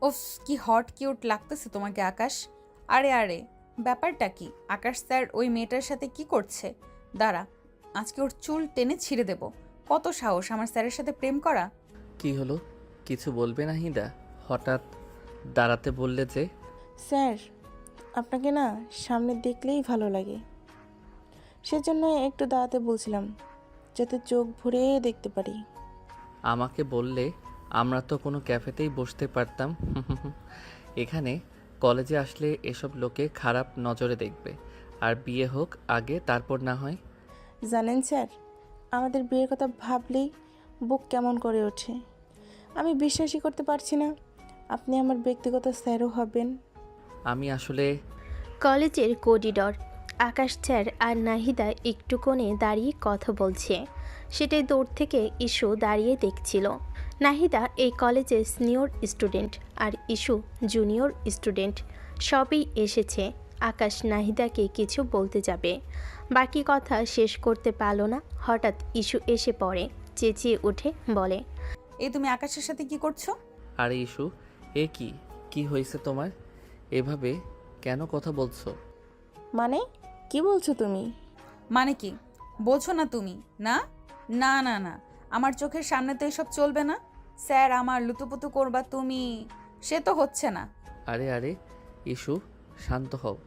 উফ, কি hot cute লাগতেছে তোমাকে আকাশ। আরে আরে, ব্যাপারটা কি? আকাশ স্যার ওই মেয়েটার সাথে কি করছে? দাঁড়া, আজকে ওর চুল টেনে ছিঁড়ে দেব। কত সাহস আমার স্যারের সাথে প্রেম করা! কি হলো? কিছু বলবে না হিদা? হঠাৎ দাঁড়াতে বললে যে? স্যার, আপনাকে না সামনে দেখলেই ভালো লাগে, সেজন্য একটু দাঁড়াতে বলছিলাম, যাতে চোখ ভরে দেখতে পারি। আমাকে বললে আমরা তো কোনো ক্যাফেতেই বসতে পারতাম। এখানে কলেজে আসলে এসব লোকে খারাপ নজরে দেখবে। আর বিয়ে হোক আগে, তারপর না হয়। জানেন স্যার, আমাদের বিয়ের কথা ভাবলেই বুক কেমন করে ওঠে। আমি বিশ্বাসই করতে পারছি না আপনি আমার ব্যক্তিগত স্যারও হবেন। আমি আসলে কলেজের করিডর। আকাশ স্যার আর নাহিদা একটু কোণে দাঁড়িয়ে কথা বলছে। সেটাই দূর থেকে ইস্যু দাঁড়িয়ে দেখছিল। নাহিদা এই কলেজের সিনিয়র স্টুডেন্ট আর ইস্যু জুনিয়র স্টুডেন্ট। সবই এসেছে। আকাশ নাহিদাকে কিছু বলতে যাবে, বাকি কথা শেষ করতে পারল না। হঠাৎ ইস্যু এসে পড়ে, চেঁচিয়ে উঠে বলে, এই তুমি আকাশের সাথে কি করছো? আরে ইস্যু, এ কি কি হয়েছে তোমার? এভাবে কেন কথা বলছো? মানে কি বলছো তুমি? মানে কি বোঝো না তুমি? না না না না, আমার চোখের সামনে তো এসব চলবে না। স্যার আমার লুতুপুতু করবা তুমি, সে তো হচ্ছে না। আরে আরে ইস্যু, শান্ত হও।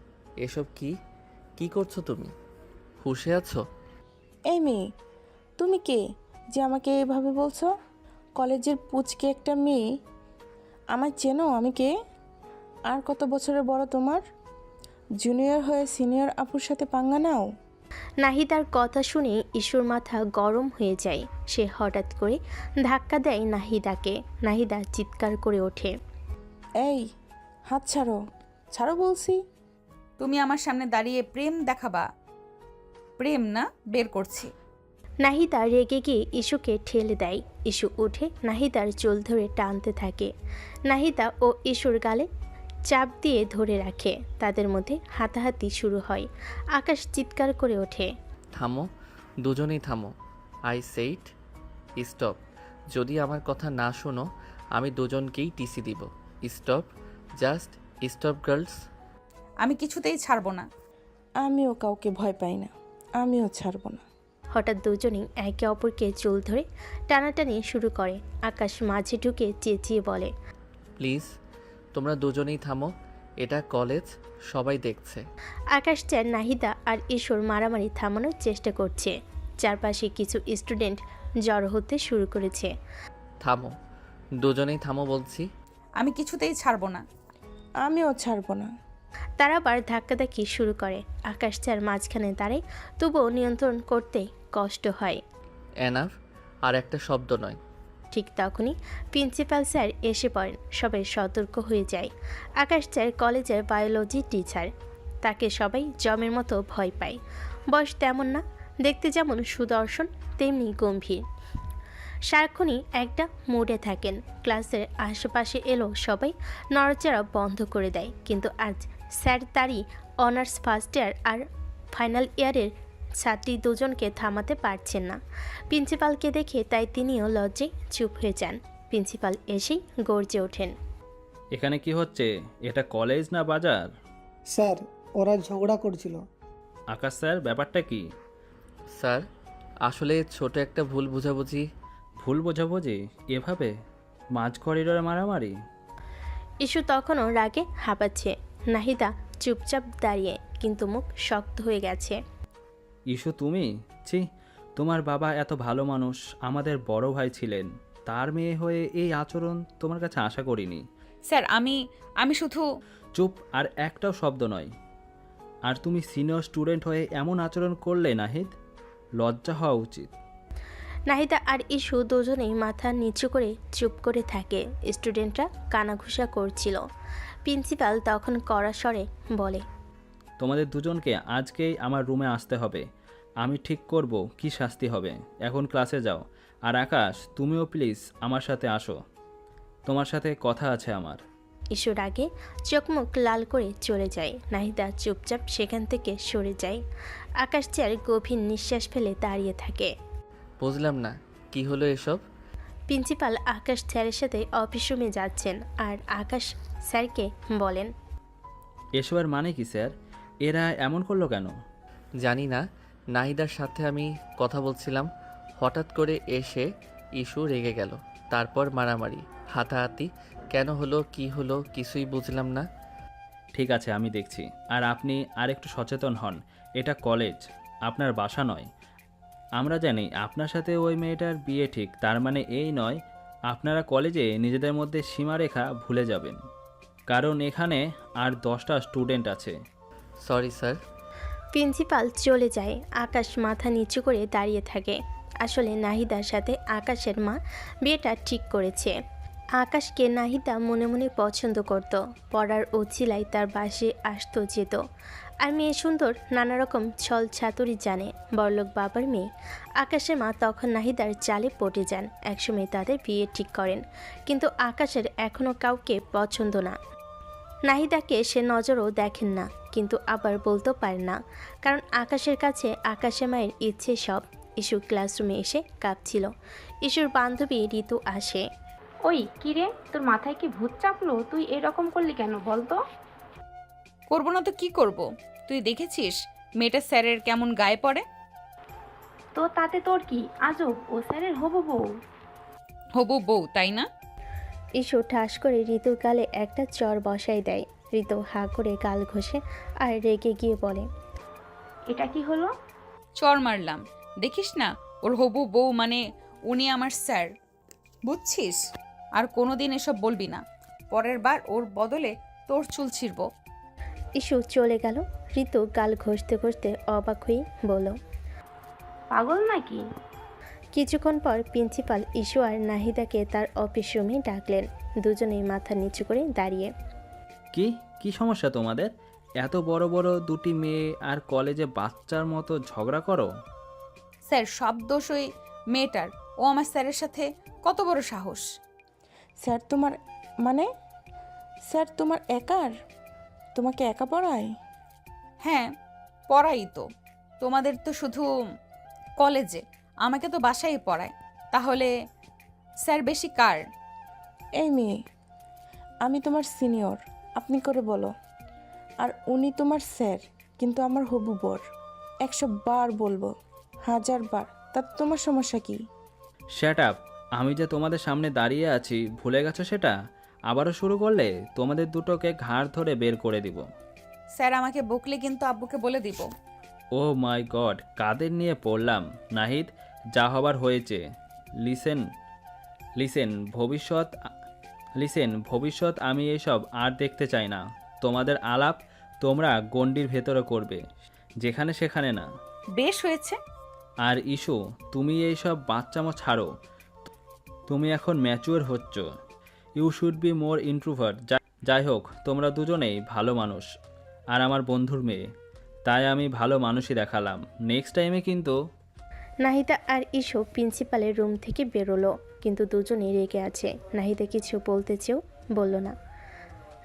এসব কি কি করছো তুমি? হুঁশে আছো? এই মেয়ে, তুমি কে যে আমাকে এভাবে বলছো? কলেজের পুচকে একটা মেয়ে, আমার চেনো আমি কে? আর কত বছরের বড় তোমার? জুনিয়র হয়ে সিনিয়র আপুর সাথে পাঙ্গা নাও? নাহিদার কথা শুনে ইস্যুর মাথা গরম হয়ে যায়। সে হঠাৎ করে ধাক্কা দেয় নাহিদাকে। নাহিদা চিৎকার করে ওঠে, এই, হাত ছাড়ো, ছাড়ো বলছি। তুমি আমার সামনে দাঁড়িয়ে প্রেম দেখাবা? প্রেম না, বের করছি। নাহিদা রেগে গিয়ে ইস্যুকে ঠেলে দেয়। ইস্যু উঠে নাহিদার চুল ধরে টানতে থাকে। নাহিদা ও ইস্যুর গালে চাপ দিয়ে ধরে রাখে। তাদের মধ্যে হাতাহাতি শুরু হয়। আকাশ চিৎকার করে ওঠে, থামো, দুজনেই থামো। I said stop. যদি আমার কথা না শোনো, আমি দুজনকেই টিসি দিব। Stop, just stop girls. আমি কিছুতেই ছাড়বো না। আমিও কাউকে ভয় পাই না, আমিও ছাড়বো না। হঠাৎ দুজনেই একে অপরকে চুল ধরে টানাটানি শুরু করে। আকাশ মাঝে ঢুকে চেঁচিয়ে বলে, প্লিজ তোমরা দুজনেই থামো, এটা কলেজ, সবাই দেখছে। আকাশ চার নাহিদা আর ঈশ্বর মারামারি থামানোর চেষ্টা করছে। চারপাশে কিছু স্টুডেন্ট জড়ো হতে শুরু করেছে। থামো, দুজনেই থামো বলছি। আমি কিছুতেই ছাড়বো না। আমিও ছাড়বো না। তারা আবার ধাক্কাধাক্কি শুরু করে। আকাশ চার মাঝখানে দাঁড়ায়, তবুও নিয়ন্ত্রণ করতে কষ্ট হয়। এনাফ, আর একটা শব্দ নয়। ঠিক তখনই প্রিন্সিপাল স্যার এসে পড়েন। সবাই সতর্ক হয়ে যায়। আকাশ স্যার কলেজের বায়োলজি টিচার। তাকে সবাই জমের মতো ভয় পায়। বয়স তেমন না, দেখতে যেমন সুদর্শন তেমনি গম্ভীর। সারাক্ষণই একটা মুডে থাকেন। ক্লাসের আশেপাশে এলো সবাই নড়াচড়া বন্ধ করে দেয়। কিন্তু আজ স্যার তারই অনার্স ফার্স্ট ইয়ার আর ফাইনাল ইয়ারের ছাত্রী দুজনকে থামাতে পারছেন না। প্রিন্সিপালকে দেখে তাই তিনিও লজ্জায় চুপ হয়ে যান। প্রিন্সিপাল এসেই গর্জে ওঠেন, এখানে কি হচ্ছে? এটা কলেজ না বাজার? স্যার, ওরা ঝগড়া করছিল। আকাশ স্যার, ব্যাপারটা কি? স্যার, আসলে ছোট একটা ভুল বোঝাবুঝি। ভুল বোঝাবুঝি? এভাবে মাঝ করিডোরে মারামারি? ইস্যু তখনও রাগে হাঁপাচ্ছে। নাহিদা চুপচাপ দাঁড়িয়ে, কিন্তু মুখ শক্ত হয়ে গেছে। ইস্যু তুমি? ছি, তোমার বাবা এত ভালো মানুষ, আমাদের বড় ভাই ছিলেন, তার মেয়ে হয়ে এই আচরণ তোমার কাছে আশা করিনি। স্যার আমি আমি শুধু... চুপ, আর একটাও শব্দ নয়। আর তুমি সিনিয়র স্টুডেন্ট হয়ে এমন আচরণ করলে নাহিদ, লজ্জা হওয়া উচিত। নাহিদা আর ইস্যু দুজনেই মাথা নিচু করে চুপ করে থাকে। স্টুডেন্টরা কানাঘুষা করছিল। প্রিন্সিপাল তখন কড়া স্বরে বলে, তোমাদের দুজনকে আজকেই আমার রুমে আসতে হবে। আমি ঠিক করব কি শাস্তি হবে। এখন ক্লাসে যাও। আর আকাশ, তুমিও প্লিজ আমার সাথে আসো, তোমার সাথে কথা আছে আমার। ইস্যুর আগে চোখ মুখ লাল করে চলে যায়। নাহিদা চুপচাপ সেখান থেকে সরে যায়। আকাশ চেয়ার গভীর নিঃশ্বাস ফেলে দাঁড়িয়ে থাকে। বুঝলাম না, কি হলো এসব? প্রিন্সিপাল আকাশ স্যারের সাথে অফিস রুমে যাচ্ছেন আর আকাশ স্যারকে বলেন, এসবের মানে কি স্যার? এরা এমন করলো কেন? জানি না, নাহিদার সাথে আমি কথা বলছিলাম, হঠাৎ করে এসে ইস্যু রেগে গেল, তারপর মারামারি, হাতাহাতি, কেন হলো কি হলো কিছুই বুঝলাম না। ঠিক আছে, আমি দেখছি। আর আপনি আর একটু সচেতন হন, এটা কলেজ, আপনার বাসা নয়। আমরা জানি আপনার সাথে ওই মেয়েটার বিয়ে ঠিক, তার মানে এই নয় আপনারা কলেজে নিজেদের মধ্যে সীমারেখা ভুলে যাবেন, কারণ এখানে আর 10টা স্টুডেন্ট আছে। Sorry sir. প্রিন্সিপাল চলে যায়। আকাশ মাথা নিচু করে দাঁড়িয়ে থাকে। আসলে নাহিদার সাথে আকাশের মা বিয়েটা ঠিক করেছে। আকাশকে নাহিদা মনে মনে পছন্দ করত, পড়ার উছিলাই তার বাসে আসতো যেত। আর মেয়ে সুন্দর, নানা রকম ছল ছাতুরি জানে, বড়লোক বাবার মেয়ে। আকাশের মা তখন নাহিদার চালে পটে যান। একসময় তাদের বিয়ে ঠিক করেন, কিন্তু আকাশের এখনও কাউকে পছন্দ না। নাহিদাকে সে নজরও দেখেন না, কিন্তু আবার বলতেও পারে না, কারণ আকাশের কাছে আকাশের মায়ের ইচ্ছে সব। ইস্যু ক্লাসরুমে এসে কাঁপছিল। ইস্যুর বান্ধবী ঋতু আসে। ওই কিরে, তোর মাথায় কি ভূত চাপলো? তুই এরকম করলি কেন বলতো? করবো না তো কি করব? তুই দেখেছিস মেয়েটা স্যারের কেমন গায়ে পড়ে? তো তাতে তোর কি? আজব, ও স্যারের হবু বউ। হবু বউ, তাই না? ইস্যু ঠাস করে ঋতুর গালে একটা চর বসাই দেয়। ঋতু হা করে গাল ঘষে আর রেগে গিয়ে বলে, এটা কি হলো? চর মারলাম। দেখিস না, ওর হবু বউ মানে উনি আমার স্যার, বুঝছিস? আর কোনোদিন এসব বলবি না, পরের বার ওর বদলে তোর চুল ছিঁড়ব। ইস্যু চলে গেল। ঋতু গাল ঘষতে ঘষতে অবাক হয়ে বলল, পাগল নাকি? কিছুক্ষণ পর প্রিন্সিপাল ইস্যু আর নাহিদাকে তার অফিস রুমে ডাকলেন। দুজনেই মাথা নিচু করে দাঁড়িয়ে। কি কি সমস্যা তোমাদের? এত বড় বড় দুটি মেয়ে আর কলেজে বাচ্চার মতো ঝগড়া করো? স্যার, সব দোষ ওই মেয়েটার। ও আমার স্যারের সাথে কত বড় সাহস! স্যার তোমার মানে? স্যার তোমার একার? তোমাকে একা পড়ায়? হ্যাঁ, পড়াই তো। তোমাদের তো শুধু কলেজে, আমাকে তো বাসায় পড়ায়। তাহলে স্যার বেশি কার? এই মেয়ে, আমি তোমার সিনিয়র, আপনি করে বলো। আর উনি তোমার স্যার, কিন্তু আমার হবু বর। 100 বার বলবো, 1000 বার, তাতে তোমার সমস্যা কি? Shut up! আমি যে তোমাদের সামনে দাঁড়িয়ে আছি, ভুলে গেছো সেটা? আবারও শুরু করলে তোমাদের দুটোকে ঘাড় ধরে বের করে দিব। স্যার আমাকে বকলে কিন্তু আব্বুকে বলে দিব। ও মাই গড, কাদের নিয়ে পড়লাম? নাহিদ, যা হবার হয়েছে। লিসেন লিসেন ভবিষ্যৎ আমি এসব আর দেখতে চাই না। তোমাদের আলাপ তোমরা গণ্ডির ভেতরে করবে, যেখানে সেখানে না। বেশ হয়েছে। আর ইস্যু, তুমি এইসব বাচ্চামো ছাড়ো। তুমি এখন ম্যাচিওর হচ্ছ। You should be more introvert. যাই হোক, তোমরা দুজনেই ভালো মানুষ আর আমার বন্ধুর মেয়ে, তাই আমি ভালো মানুষই দেখালাম। নেক্সট টাইমে কিন্তু। নাহিদা আর ইস্যু প্রিন্সিপালের রুম থেকে বেরোলো, কিন্তু দুজনেই রেগে আছে। নাহিদা কিছু বলতে চেয়েও বলল না।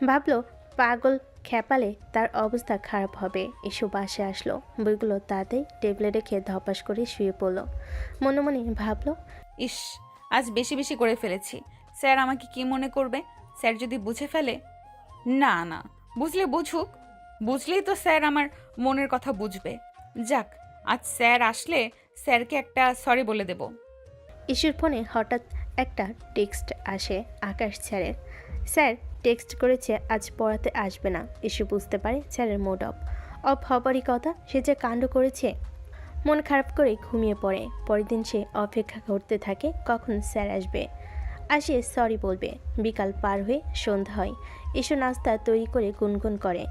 ভাবলো পাগল খেপালে তার অবস্থা খারাপ হবে। ইস্যু বাসে আসলো, বইগুলো তাতে টেবিলে রেখে ধপাস করে শুয়ে পড়লো। মনে মনে ভাবলো, ইস, আজ বেশি বেশি করে ফেলেছি। স্যার আমাকে কি মনে করবে? স্যার যদি বুঝে ফেলে? না না, বুঝলে বুঝুক, বুঝলেই তো স্যার আমার মনের কথা বুঝবে। যাক, আজ স্যার আসলে স্যারকে একটা সরি বলে দেব। ইস্যুর ফোনে হঠাৎ একটা টেক্সট আসে আকাশ স্যারের। স্যার টেক্সট করেছে আজ পড়াতে আসবে না। ইস্যু বুঝতে পারে স্যারের মুড অফ হবারই কথা। সে যে কাণ্ড করেছে। মন খারাপ করে ঘুমিয়ে পড়ে। পরের দিন সে অপেক্ষা করতে থাকে কখন স্যার আসবে, আসে সরি বলবে। বিকাল পার হয়ে সন্ধ্যা হয়। ইস্যু নাস্তা তৈরি করে গুনগুন করে,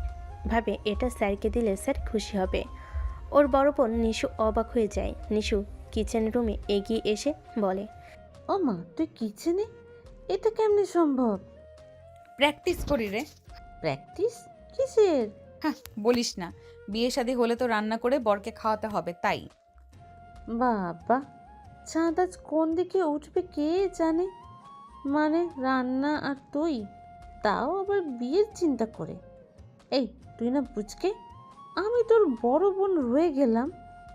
ভাবে এটা স্যারকে দিলে স্যার খুশি হবে। ওর বড় বোন নিশু অবাক হয়ে যায়। নিশু কিচেন রুমে এগিয়ে এসে বলে, ও মা, তুই কিচেনে? এটা কেমনে সম্ভব? প্র্যাকটিস করি রে। প্র্যাকটিস কিসের? হ্যাঁ, বলিস না, বিয়ে শাদী হলে তো রান্না করে বরকে খাওয়াতে হবে, তাই। বাবা, চাঁদ আজ কোন দিকে উঠবে কে জানে। মানে রান্না আর তুই, তাও আবার বিয়ের চিন্তা করে। এই তুই না বুঝকে, আমি তোর বড় বোন রয়ে গেলাম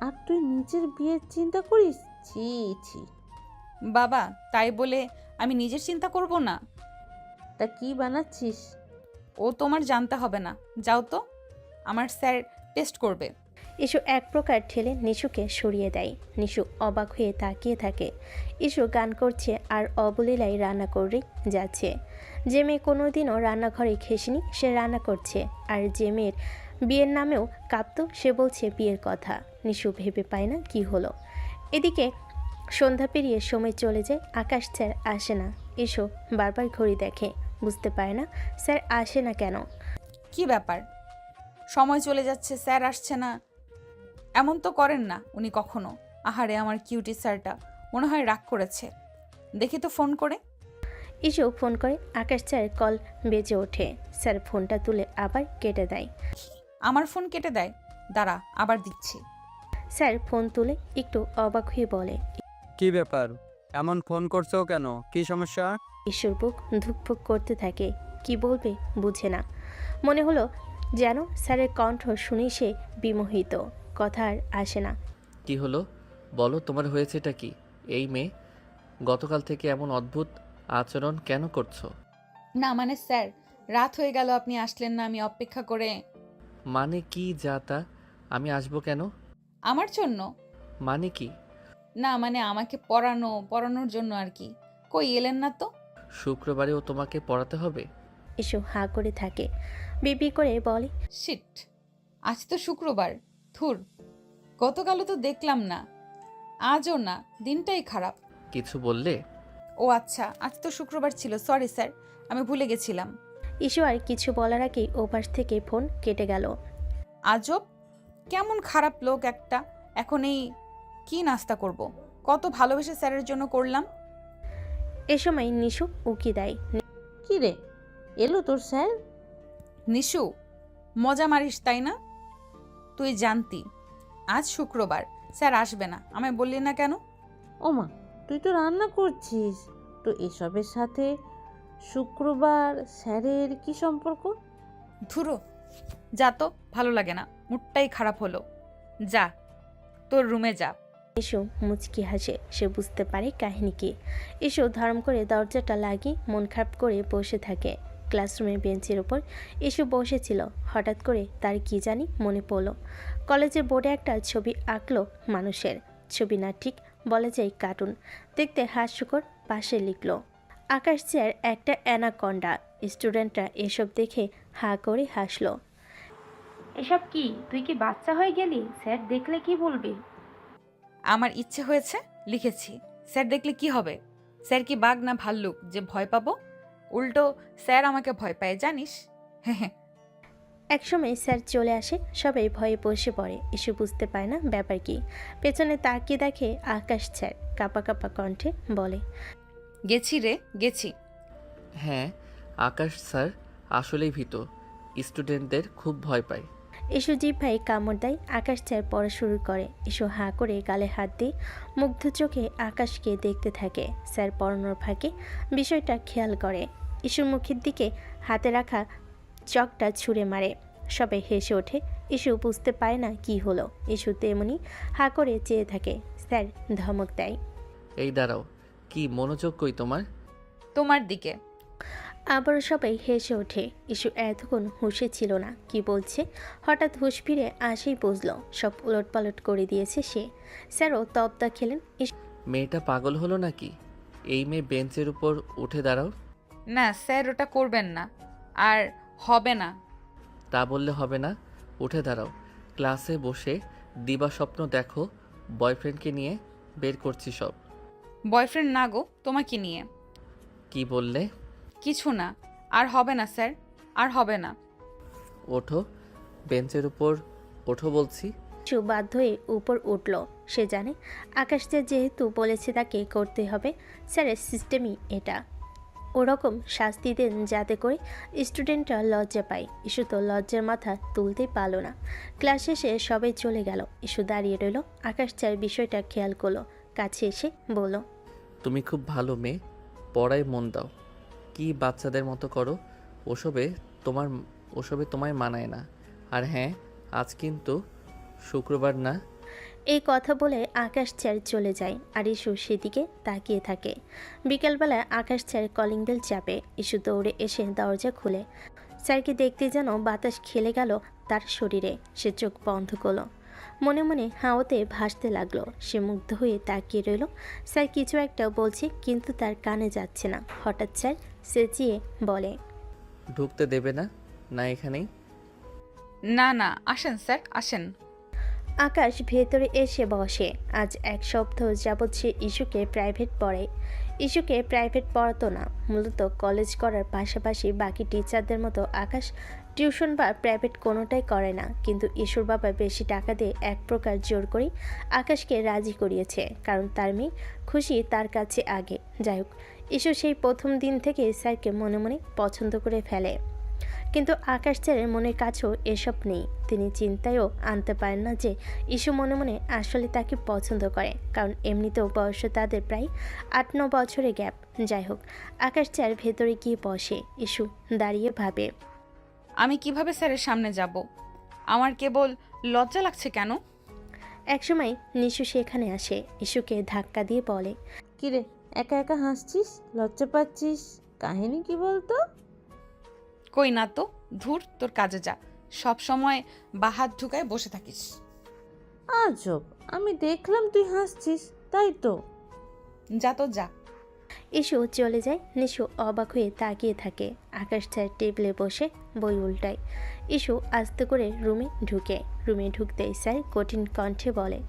আর তুই নিজের বিয়ের চিন্তা করিস? ছি ছি। বাবা তাই বলে আমি নিজের চিন্তা করব না? তা কি বানাচ্ছিস? ও তোমার জানতে হবে না, যাও তো, আমার স্যার টেস্ট করবে। ইসু এক প্রকার ঠেলে নিশুকে সরিয়ে দেয়। নিশু অবাক হয়ে তাকিয়ে থাকে। ইসু গান করছে আর অবলীলায় রান্না করে যাচ্ছে। যে মেয়ে কোনোদিনও রান্নাঘরে ঘেসেনি সে রান্না করছে, আর যে মেয়ের বিয়ের নামেও কাঁপতো সে বলছে বিয়ের কথা। নিশু ভেবে পায় না কি হলো। এদিকে সন্ধ্যা পেরিয়ে সময় চলে যায়, আকাশ স্যার আসে না। ইসু বারবার ঘড়ি দেখে, বুঝতে পারে না স্যার আসে না কেন। কি ব্যাপার, সময় চলে যাচ্ছে, স্যার আসছে না? এমন তো করেন না উনি কখনো। আহারে আমার কিউটি স্যারটা মনে হয় রাগ করেছে, দেখি তো ফোন করে। ইসু ফোন করে, আকাশ স্যার কল বেজে ওঠে। স্যার ফোনটা তুলে আবার কেটে দেয়। আমার ফোন কেটে দেয়, দাঁড়া আবার দিচ্ছি। স্যার ফোন তুলে একটু অবাক হয়ে বলে, কি ব্যাপার, এমন ফোন করছো কেন? কি সমস্যা? ঈশ্বর বুক ধুকপুক করতে থাকে, কি বলবে বুঝে না। মনে হলো যেন স্যারের কণ্ঠ শুনে সে বিমোহিত, কথা আর আসে না। কি হলো বলো, তোমার হয়েছেটা কি? এই মেয়ে গতকাল থেকে এমন অদ্ভুত আচরণ কেন করছো? না মানে স্যার, রাত হয়ে গেল, আপনি আসলেন না, আমি অপেক্ষা করে। মানে কি যা তা? আমি আসবো কেন? আমার জন্য মানে কি? না, মানে আমাকে পড়ানোর জন্য আর কি। কই এলেন না তো? শুক্রবারেও তোমাকে পড়াতে হবে? ইসু হাঁ করে থাকে, বিবি করে বলে, শিট, আজ তো শুক্রবার, থুর, গতকালও তো দেখলাম না, আজও না, দিনটাই খারাপ। কিছু বললে? ও আচ্ছা, আজ তো শুক্রবার ছিল, সরি স্যার, আমি ভুলে গেছিলাম। ইসু আর কিছু বলার আগেই ওপাশ থেকে ফোন কেটে গেল। আজব, কেমন খারাপ লোক একটা। এখন এই কি নাস্তা করব? কত ভালোবেসে স্যারের জন্য করলাম। এ সময় নিশু উকি দেয়। কি রে, এলো তোর স্যার? নিশু, মজা মারিস তাই না? তুই জানতি আজ শুক্রবার, স্যার আসবে না, আমায় বললি না কেন? ওমা, তুই তো রান্না করছিস, তো এসবের সাথে শুক্রবার স্যারের কি সম্পর্ক? ধুরো, যা তো, ভালো লাগে না, মুডটাই খারাপ হলো। যা তোর রুমে যা। ইসু মুচকি হাসে, সে বুঝতে পারে কাহিনী কি। ইসু ধর্ম করে দরজাটা লাগিয়ে মন খারাপ করে বসে থাকে। ক্লাসরুমের বেঞ্চের ওপর ইসু বসেছিল, হঠাৎ করে তার কি জানি মনে পড়ল। কলেজের বোর্ডে একটা ছবি আঁকলো মানুষের, ছবি না ঠিক বলা যায় কার্টুন, দেখতে হাস্যকর। পাশে লিখলো আকাশ স্যার একটা অ্যানাকন্ডা। স্টুডেন্টরা এসব দেখে হাঁ করে হাসলো। এসব কি, তুই কি বাচ্চা হয়ে গেলি? স্যার দেখলে কি বলবে? আমার ইচ্ছে হয়েছে, লিখেছি। স্যার দেখলে কি হবে? স্যার কি বাঘ না ভাল্লুক যে ভয় পাবো? উল্টো স্যার আমাকে ভয় পায়, জানিস? হ্যাঁ। একসময় স্যার চলে আসে, সবাই ভয়ে বসে পড়ে। ইসু বুঝতে পারে না ব্যাপার কি। পেছনে তাকিয়ে দেখে আকাশ স্যার কাঁপা কাঁপা কণ্ঠে বলে, গেছি রে, গেছি। হ্যাঁ, আকাশ স্যার আসলেই ভীত, স্টুডেন্টদের খুব ভয় পায়। ইসু জিভ ভাই কামড় দেয়। আকাশ স্যার পড়া শুরু করে। ইসু হাঁ করে গালে হাত দিয়ে মুগ্ধ চোখে আকাশকে দেখতে থাকে। স্যার পড়ানোর ফাঁকে বিষয়টা খেয়াল করে। ইসুর মুখের দিকে হাতে রাখা চকটা ছুঁড়ে মারে। সবাই হেসে ওঠে। ইসু বুঝতে পারে না কি হলো। ইসু তেমনি হাঁ করে চেয়ে থাকে। স্যার ধমক দেয়, এই দাঁড়াও, কি মনোযোগ কই তোমার? তোমার দিকে। আবারও সবাই হেসে ওঠে। ইসু এতক্ষণ হুঁশে ছিল না, কি বলছে হঠাৎ হুঁশ ফিরে আসেই বুঝল সব উলটপালট করে দিয়েছে সে। স্যারও তবদা খেলেন। মেয়েটা পাগল হলো নাকি? এই মেয়ে বেঞ্চের উপর উঠে দাঁড়াও। না স্যার, ওটা করবেন না, আর হবে না। তা বললে হবে না, উঠে দাঁড়াও। ক্লাসে বসে দিবা স্বপ্ন দেখো, বয়ফ্রেন্ডকে নিয়ে বের করছি সব। বয়ফ্রেন্ড না গো, তোমাকে নিয়ে। কি বললে? কিছু না, আর হবে না স্যার, আর হবে না। ওঠো, বেঞ্চের উপর ওঠো বলছি। ইসু বাধ্য হয়ে উপর উঠল। সে জানে আকাশ স্যার যেহেতু বলেছে তাকে করতে হবে, স্যারের সিস্টেমই এটা। ওরকম শাস্তি দেন যাতে করে স্টুডেন্টরা লজ্জা পায়। ইসু তো লজ্জার মাথা তুলতেই পারল না। ক্লাস শেষে সবাই চলে গেল। ইসু দাঁড়িয়ে রইল। আকাশ স্যার বিষয়টা খেয়াল করলো, কাছে এসে বলল, তুমি খুব ভালো মেয়ে, পড়ায় মন দাও। কি বাচ্চাদের মতো করো? ওসবে তোমায় মানায় না। আর হ্যাঁ, আজ কিন্তু শুক্রবার না। এই কথা বলে আকাশ স্যার চলে যায় আর ইস্যু সেদিকে তাকিয়ে থাকে। বিকেলবেলায় আকাশ স্যার কলিং বেল চাপে। ইস্যু দৌড়ে এসে দরজা খুলে স্যারকে দেখতে যেন বাতাস খেলে গেল তার শরীরে। সে চোখ বন্ধ করল, মনে মনে হাওয়াতে ভাসতে লাগলো। সে মুগ্ধ হয়ে তাকিয়ে রইল। স্যার কিছু একটা বলছে কিন্তু তার কানে যাচ্ছে না। হঠাৎ স্যার চেঁচিয়ে বলে, ঢুকতে দেবে না? না এখানেই? না না, আসেন স্যার আসেন। আকাশ ভেতরে এসে বসে। আজ এক সপ্তাহ যাবৎ সে ইস্যুকে প্রাইভেট পড়ায়। ইস্যুকে প্রাইভেট পড়াতো না, মূলত কলেজ করার পাশাপাশি বাকি টিচারদের মতো আকাশ টিউশন বা প্রাইভেট কোনোটাই করে না। কিন্তু ইস্যুর বাবা বেশি টাকা দিয়ে এক প্রকার জোর করেই আকাশকে রাজি করিয়েছে, কারণ তার মেয়ে খুশি তার কাছে আগে। যাই হোক, ইস্যু সেই প্রথম দিন থেকে স্যারকে মনে মনে পছন্দ করে ফেলে। কিন্তু আকাশ স্যারের মনের কাছেও এসব নেই। তিনি চিন্তায়ও আনতে পারেন না যে ইস্যু মনে মনে আসলে তাকে পছন্দ করে, কারণ এমনিতেও বয়স তাদের প্রায় 8-9 বছরের গ্যাপ। যাই হোক, আকাশ স্যার ভেতরে গিয়ে বসে। ইস্যু দাঁড়িয়ে ভাবে, আমি কিভাবে স্যারের সামনে যাব? আমার কেবল লজ্জা লাগছে কেন? একসময় নিশু সেখানে আসে। ইস্যুকে ধাক্কা দিয়ে বলে, কিরে একা একা হাসছিস, লজ্জা পাচ্ছিস, কাহিনী কি বলতো? কই না তো, ধুর তোর কাজে যা, সব সময় বাহাত ঢুকায় বসে থাকিস। আজব, আমি দেখলাম তুই হাসছিস, তাই তো। যা তো যা। ইস্যু চলে যায়। নিশু অবাক হয়ে তাকিয়ে থাকে। আকাশ স্যার টেবিলে বসে বই উল্টায়। ইস্যু আস্তে করে রুমে ঢুকতেই স্যার কঠিন কণ্ঠে বলে,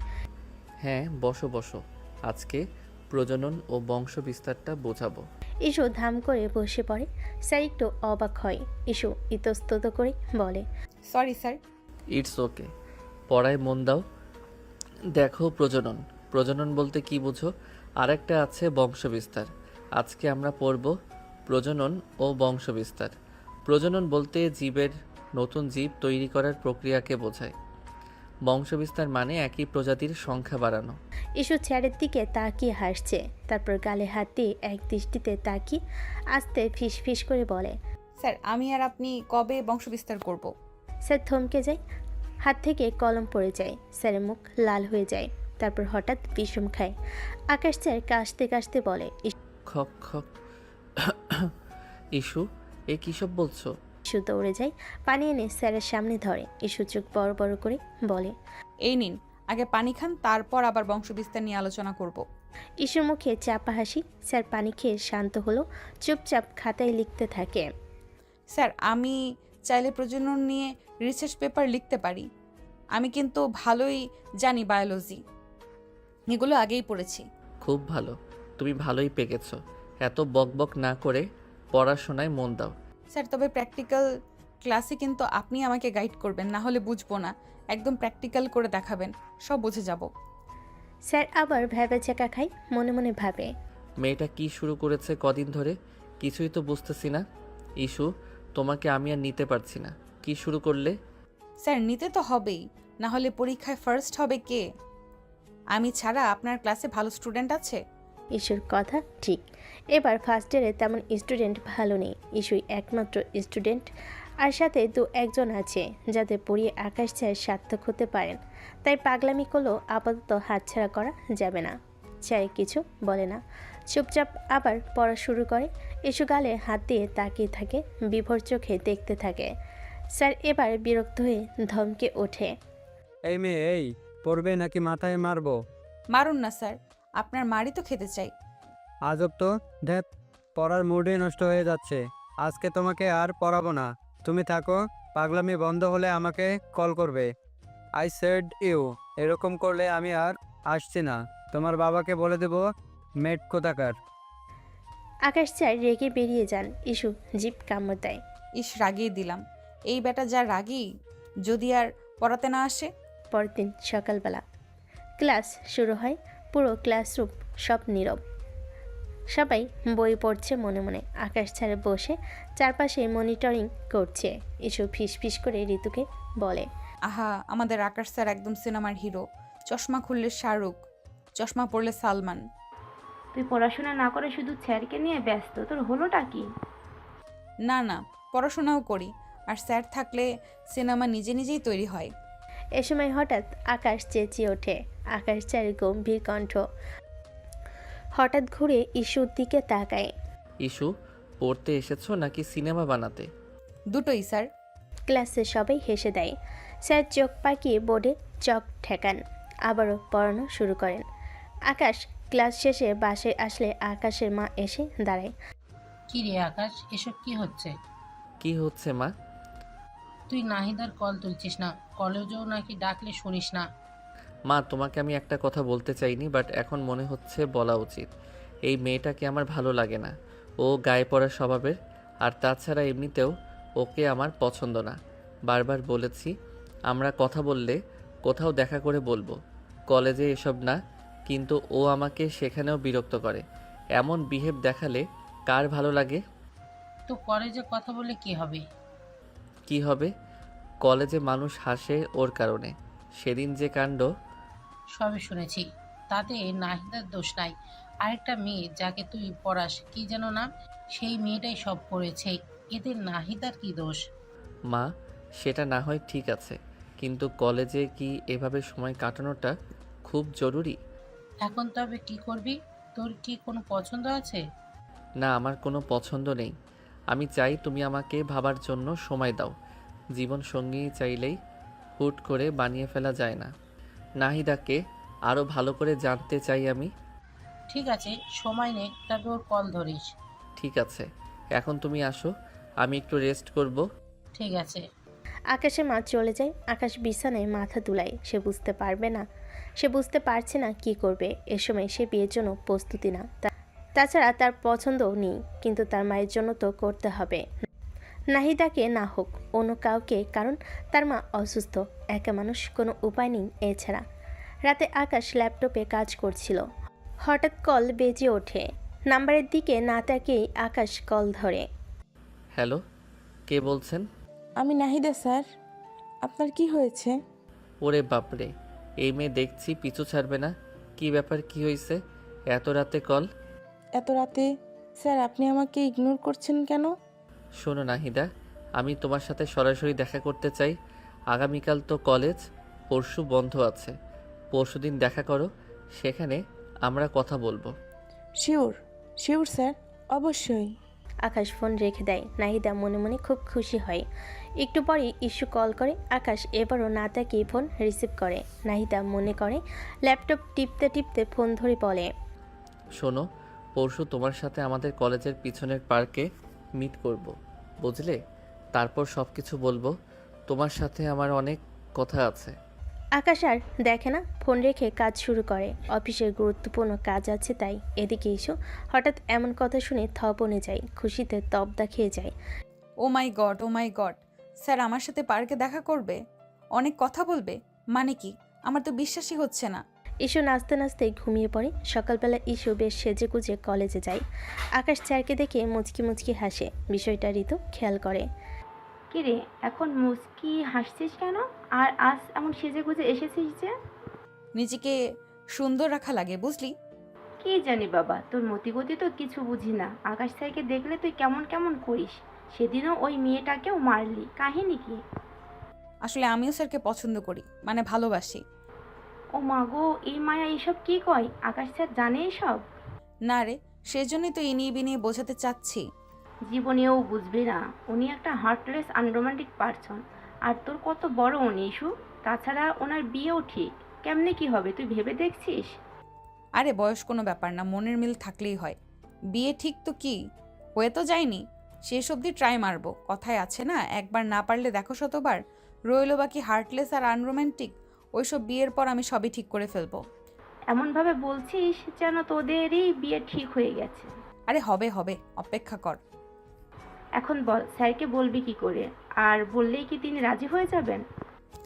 হ্যাঁ বসো বসো, আজকে প্রজনন ও বংশ বিস্তারটা বোঝাবো। ইস্যু ধাম করে বসে পড়ে। স্যার একটু অবাক হয়। ইস্যু ইতস্তত করে বলে, সরি স্যার। ইটস ওকে, পড়ায় মন দাও। দেখো, প্রজনন প্রজনন বলতে কি বুঝো? আর একটা আছে বংশ বিস্তার। আজকে আমরা পড়ব প্রজনন ও বংশ বিস্তার। প্রজনন বলতে জীবের নতুন জীব তৈরি করার প্রক্রিয়াকে বোঝায়। বংশবিস্তার মানে একই প্রজাতির সংখ্যা বাড়ানো। ইস্যু স্যারের দিকে তাকিয়ে হাসছে, তারপর গালে হাত দিয়ে এক দৃষ্টিতে তাকিয়ে আস্তে ফিস ফিস করে বলে, স্যার আমি আর আপনি কবে বংশবিস্তার করব? স্যার থমকে যায়। হাত থেকে কলম পড়ে যায়। স্যারের মুখ লাল হয়ে যায়। তারপর হঠাৎ বিষম খায়। আকাশ স্যার কাশতে কাশতে বলে, খক খক। ইস্যু, এ কী সব বলছো? ইস্যু দৌড়ে যায়, পানি এনে স্যারের সামনে ধরে। ইস্যু চোখ বড় বড় করে বলে, এই নিন, আগে পানি খান, তারপর আবার বংশবিস্তার নিয়ে আলোচনা করব। ইস্যুর মুখে চাপা হাসি। স্যার পানি খেয়ে শান্ত হলো, চুপচাপ খাতায় লিখতে থাকে। স্যার আমি চাইলে প্রজনন নিয়ে রিসার্চ পেপার লিখতে পারি। আমি কিন্তু ভালোই জানি বায়োলজি, এগুলো আগেই পড়েছি। খুব ভালো, তুমি ভালোই পেকেছ। এত বকবক না করে পড়াশোনায় মন দাও। স্যার তবে প্র্যাকটিক্যাল ক্লাসে কিন্তু আপনি আমাকে গাইড করবেন, না হলে বুঝবো না। একদম প্র্যাকটিক্যাল করে দেখাবেন, সব বুঝে যাব। স্যার আবার ভ্যাবে চাকা খায়। মনে মনে ভাবে, মেয়েটা কি শুরু করেছে কদিন ধরে, কিছুই তো বুঝতেছি না। ইস্যু, তোমাকে আমি আর নিতে পারছি না। কি শুরু করলে? স্যার নিতে তো হবেই, না হলে পরীক্ষায় ফার্স্ট হবে কে? আমি ছাড়া আপনার ক্লাসে ভালো স্টুডেন্ট আছে? ইস্যুর কথা ঠিক। এবার ফার্স্ট ইয়ারে তেমন স্টুডেন্ট ভালো নেই। ইস্যুই একমাত্র স্টুডেন্ট, আর সাথে 2-1 আছে যাদের পড়িয়ে আকাশ স্যার সার্থক হতে পারেন। তাই পাগলামি করলেও আপাতত হাতছাড়া করা যাবে না। স্যার কিছু বলে না, চুপচাপ আবার পড়া শুরু করে। ইস্যু গালে হাত দিয়ে তাকিয়ে থাকে, বিভোর চোখে দেখতে থাকে। স্যার এবার বিরক্ত হয়ে ধমকে ওঠে, এই মেয়ে, এই পড়বে নাকি মাথায় মারবো? মারুন না স্যার, আপনার মারই তো খেতে চাই। আজব তো, ধ্যাত, পড়ার মুডই নষ্ট হয়ে যাচ্ছে। আজকে তোমাকে আর পড়াবো না, তুমি থাকো। পাগলামি বন্ধ হলে আমাকে কল করবে। আই সেড ইউ, এরকম করলে আমি আর আসছি না। তোমার বাবাকে বলে দেবো মেট কোথাকার। আকাশ স্যার রেগে বেরিয়ে যান। ইস্যু জিভ কামড় দেয়। ইস, রাগিয়ে দিলাম। এই বেটা যা রাগী, যদি আর পড়াতে না আসে। পরের দিন সকালবেলা ক্লাস শুরু হয়। পুরো ক্লাসরুম সব নীরব। সবাই বই পড়ছে মনে মনে। আকাশ স্যার বসে চারপাশে মনিটরিং করছে। ইস্যু ফিস ফিস করে ঋতুকে বলে, আহা, আমাদের আকাশ স্যার একদম সিনেমার হিরো। চশমা খুললে শাহরুখ, চশমা পরলে সালমান। তুই পড়াশোনা না করে শুধু স্যারকে নিয়ে ব্যস্ত, তোর হলোটা কি? না না, পড়াশোনাও করি, আর স্যার থাকলে সিনেমা নিজে নিজেই তৈরি হয়। এ সময় হঠাৎ আকাশ চেঁচিয়ে ওঠে। আকাশ চায়ের গম্ভীর কণ্ঠ। হঠাৎ ঘুরে ইস্যুর দিকে তাকায়। ইস্যু, পড়তে এসেছো নাকি সিনেমা বানাতে? দুটোই স্যার। ক্লাসে সবাই হেসে দেয়। স্যার চোখ পাকিয়ে বোর্ডে চক ঠেকান, আবারও পড়ানো শুরু করেন। আকাশ ক্লাস শেষে বাসায় আসলে আকাশের মা এসে দাঁড়ায়। কি রে আকাশ, এসব কি হচ্ছে? কি হচ্ছে মা? তুই নাহিদার কল তুলছিস না, কলেজেও নাকি ডাকলে শুনিস না। মা, তোমাকে আমি একটা কথা বলতে চাইনি, বাট এখন মনে হচ্ছে বলা উচিত। এই মেয়েটাকে আমার ভালো লাগে না। ও গায়ে পড়া স্বভাবের, আর তাছাড়া এমনিতেও ওকে আমার পছন্দ না। বারবার বলেছি আমরা কথা বললে কোথাও দেখা করে বলবো, কলেজে এসব না। কিন্তু ও আমাকে সেখানেও বিরক্ত করে। এমন বিহেভ দেখালে কার ভালো লাগে? তো কলেজে কথা বলে কি হবে? কি হবে? কলেজে মানুষ হাসে ওর কারণে। সেদিন যে কাণ্ড। সবই শুনেছি, তাতে নাহিদার দোষ নাই। আরেকটা মেয়ে যাকে তুই পড়াস, কি যেন নাম, সেই মেয়েটাই সব করেছে। এতে নাহিদার কি দোষ? মা, সেটা না হয় ঠিক আছে, কিন্তু কলেজে কি এভাবে সময় কাটানোটা খুব জরুরি? এখন তবে কি করবি? তোর কি কোনো পছন্দ আছে? না, আমার কোনো পছন্দ নেই। আমি চাই তুমি আমাকে ভাবার জন্য সময় দাও। জীবন সঙ্গী চাইলেই হুট করে বানিয়ে ফেলা যায় না। নাহিদাকে আরও ভালো করে জানতে চাই আমি। ঠিক আছে, সময় নে, তবে ওর কল ধরিস। ঠিক আছে, এখন তুমি আসো, আমি একটু রেস্ট করব। ঠিক আছে। আকাশের মা চলে যায়। আকাশ বিছানায় মাথা দুলায়। সে বুঝতে পারবে না, সে বুঝতে পারছে না কি করবে। এ সময় সে বিয়ের জন্য প্রস্তুতি না, তাছাড়া তার পছন্দও নেই, কিন্তু তার মায়ের জন্য তো করতে হবে। নাহিদাকে না হোক অন্য কাউকে, কারণ তার মা অসুস্থ, একা মানুষ, কোনো উপায় নেই এছাড়া। রাতে আকাশ ল্যাপটপে কাজ করছিল। হঠাৎ কল বেজে ওঠে। নাম্বারের দিকে না তাকিয়েই আকাশ কল ধরে। হ্যালো, কে বলছেন? আমি নাহিদা স্যার। আপনার কি হয়েছে? ওরে বাপরে, এই মেয়ে দেখছি পিছু ছাড়বে না। কি ব্যাপার, কি হয়েছে? এত রাতে কল? এত রাতে? স্যার আপনি আমাকে ইগনোর করছেন কেন? শোনো নাহিদা, আমি তোমার সাথে সরাসরি দেখা করতে চাই। আগামীকাল তো কলেজ, পরশু বন্ধ আছে। পরশুদিন দেখা করো, সেখানে আমরা কথা বলবো। শিওর শিওর স্যার, অবশ্যই। আকাশ ফোন রেখে দেয়। নাহিদা মনে মনে খুব খুশি হয়। একটু পরেই ইস্যু কল করে। আকাশ এবারও না তাকিয়ে ফোন রিসিভ করে। নাহিদা মনে করে ল্যাপটপ টিপতে টিপতে ফোন ধরে বলে, শোনো, পরশু তোমার সাথে আমাদের কলেজের পিছনের পার্কে মিট করব, বুঝলে? তারপর সব কিছু বলবো। তোমার সাথে আমার অনেক কথা আছে। আকাশ আর দেখে না, ফোন রেখে কাজ শুরু করে। অফিসের গুরুত্বপূর্ণ কাজ আছে তাই। এদিকে ইস্যু হঠাৎ এমন কথা শুনে থপনে যায়, খুশিতে তবদা খেয়ে যায়। ও মাই গড, ও মাই গড, স্যার আমার সাথে পার্কে দেখা করবে, অনেক কথা বলবে? মানে কি? আমার তো বিশ্বাসই হচ্ছে না। ইস্যু নাচতে নাচতে ঘুমিয়ে পড়ে। সকালবেলা ইস্যু বেশ সেজে গুজে কলেজে যায়। আকাশ স্যারকে দেখে মুচকি মুচকি হাসে। বিষয়টা ঋতু খেয়াল করে। কি রে, এখন মুস্কি হাসছিস কেন? আর আজ এমন সেজে গুজে এসেছিস যে? নিজেকে সুন্দর রাখা লাগে, বুঝলি? কি জানি বাবা, তোর মতিগতি তো কিছু বুঝি না। আকাশ স্যারকে দেখলে তুই কেমন কেমন করিস। সেদিনও ওই মেয়েটাকেও মারলি, কাহিনী কি? আসলে আমিও স্যারকে পছন্দ করি, মানে ভালোবাসি। ও মা গো, এই মায়া এইসব কি কয়? আকাশ স্যার জানে এসব? না রে, সেজন্যই তো ইনিয়ে বিনিয়ে বোঝাতে চাচ্ছি। জীবনেও বুঝবে না, উনি একটা হার্টলেস আনরোমান্টিক পারসন। আর তোর কত বড় উনি ইস্যু। তাছাড়া ওনার বিয়েও ঠিক। কেমনে কি হবে তুই ভেবে দেখছিস? আরে বয়স কোনো ব্যাপার না, মনের মিল থাকলেই হয়। বিয়ে ঠিক তো কি, হয়ে তো যায়নি। শেষ অবধি ট্রাই মারবো। কথায় আছে না, একবার না পারলে দেখো শতবার। রইল বাকি হার্টলেস আর আনরোম্যান্টিক, ওইসব বিয়ের পর আমি সবই ঠিক করে ফেলবো। এমনভাবে বলছিস যেন তোদেরই বিয়ে ঠিক হয়ে গেছে। আরে হবে হবে, অপেক্ষা কর। এখন বল, স্যারকে বলবি কি করে? আর বললেই কি তিনি রাজি হয়ে যাবেন?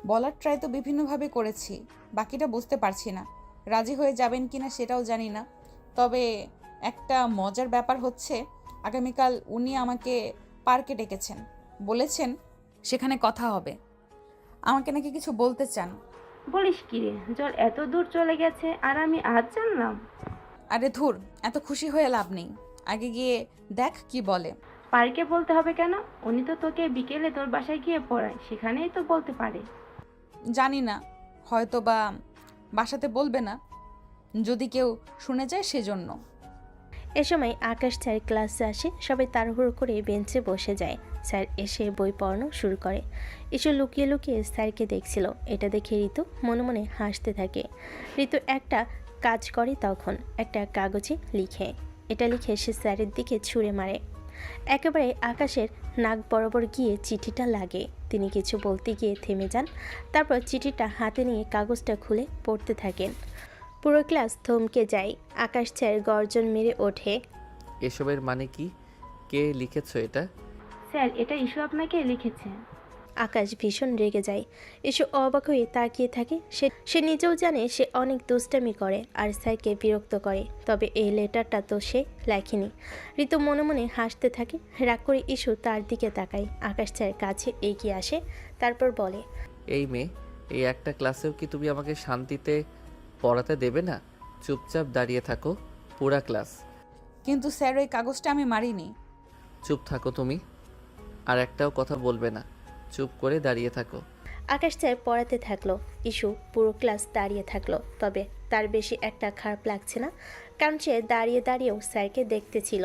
বলার ট্রাই তো বিভিন্নভাবে করেছি, বাকিটা বুঝতে পারছি না। রাজি হয়ে যাবেন কিনা সেটাও জানি না। তবে একটা মজার ব্যাপার হচ্ছে, আগামীকাল উনি আমাকে পার্কে ডেকেছেন, বলেছেন সেখানে কথা হবে। আমাকে নাকি কিছু বলতে চান। বলিস কি রে, জল এত দূর চলে গেছে আর আমি আজ জানলাম? আরে ধুর, এত খুশি হয়ে লাভ নেই, আগে গিয়ে দেখ কি বলে। পার্কে বলতে হবে কেন? উনি তো তোকে বিকেলে তোর বাসায় গিয়ে পড়ায়, সেখানেই তো বলতে পারে। জানি না, হয়তো বা বাসাতে বলবে না, যদি কেউ শুনে যায় সেজন্য। এ সময় আকাশ স্যার ক্লাসে আসে, সবাই তাড়াহুড়ো করে বেঞ্চে বসে যায়। স্যার এসে বই পড়ানো শুরু করে। এসে লুকিয়ে লুকিয়ে স্যারকে দেখছিল। এটা দেখে ঋতু মনে মনে হাসতে থাকে। ঋতু একটা কাজ করে, তখন একটা কাগজে লিখে। এটা লিখে সে স্যারের দিকে ছুঁড়ে মারে। একেবারে আকাশের নাক বরাবর গিয়ে চিঠিটা লাগে। তিনি কিছু বলতে গিয়ে থেমে যান, তারপর চিঠিটা হাতে নিয়ে কাগজটা খুলে পড়তে থাকেন। পুরো ক্লাস থমকে যায়। আকাশ স্যার গর্জন মেরে ওঠে। এসবের মানে কি? কে লিখেছো এটা? স্যার, এটা ইস্যু আপনাকে লিখেছে। আকাশ ভীষণ রেগে যায়। এসে অবাক হয়ে তাকিয়ে থাকে। সে নিজেও জানে সে অনেক দুষ্টামি করে আর স্যারকে বিরক্ত করে, তবে এই লেটারটা তো সে লেখেনি। ঋতু মনে মনে হাসতে থাকে। রাগ করে ইস্যু তার দিকে তাকায়। আকাশ স্যার কাছে এগিয়ে আসে, তারপর বলে, এই মেয়ে, এই একটা ক্লাসেও কি তুমি আমাকে শান্তিতে পড়াতে দেবে না? চুপচাপ দাঁড়িয়ে থাকো পুরা ক্লাস। কিন্তু স্যার, ওই কাগজটা আমি মারিনি। চুপ থাকো তুমি, আর একটাও কথা বলবে না। চুপ করে দাঁড়িয়ে থাকো। আকাশ স্যার পড়াতে থাকলো। ইস্যু পুরো ক্লাস দাঁড়িয়ে থাকলো, তবে তার বেশি একটা খারাপ লাগছে না, কারণ সে দাঁড়িয়ে দাঁড়িয়েও স্যারকে দেখতেছিল।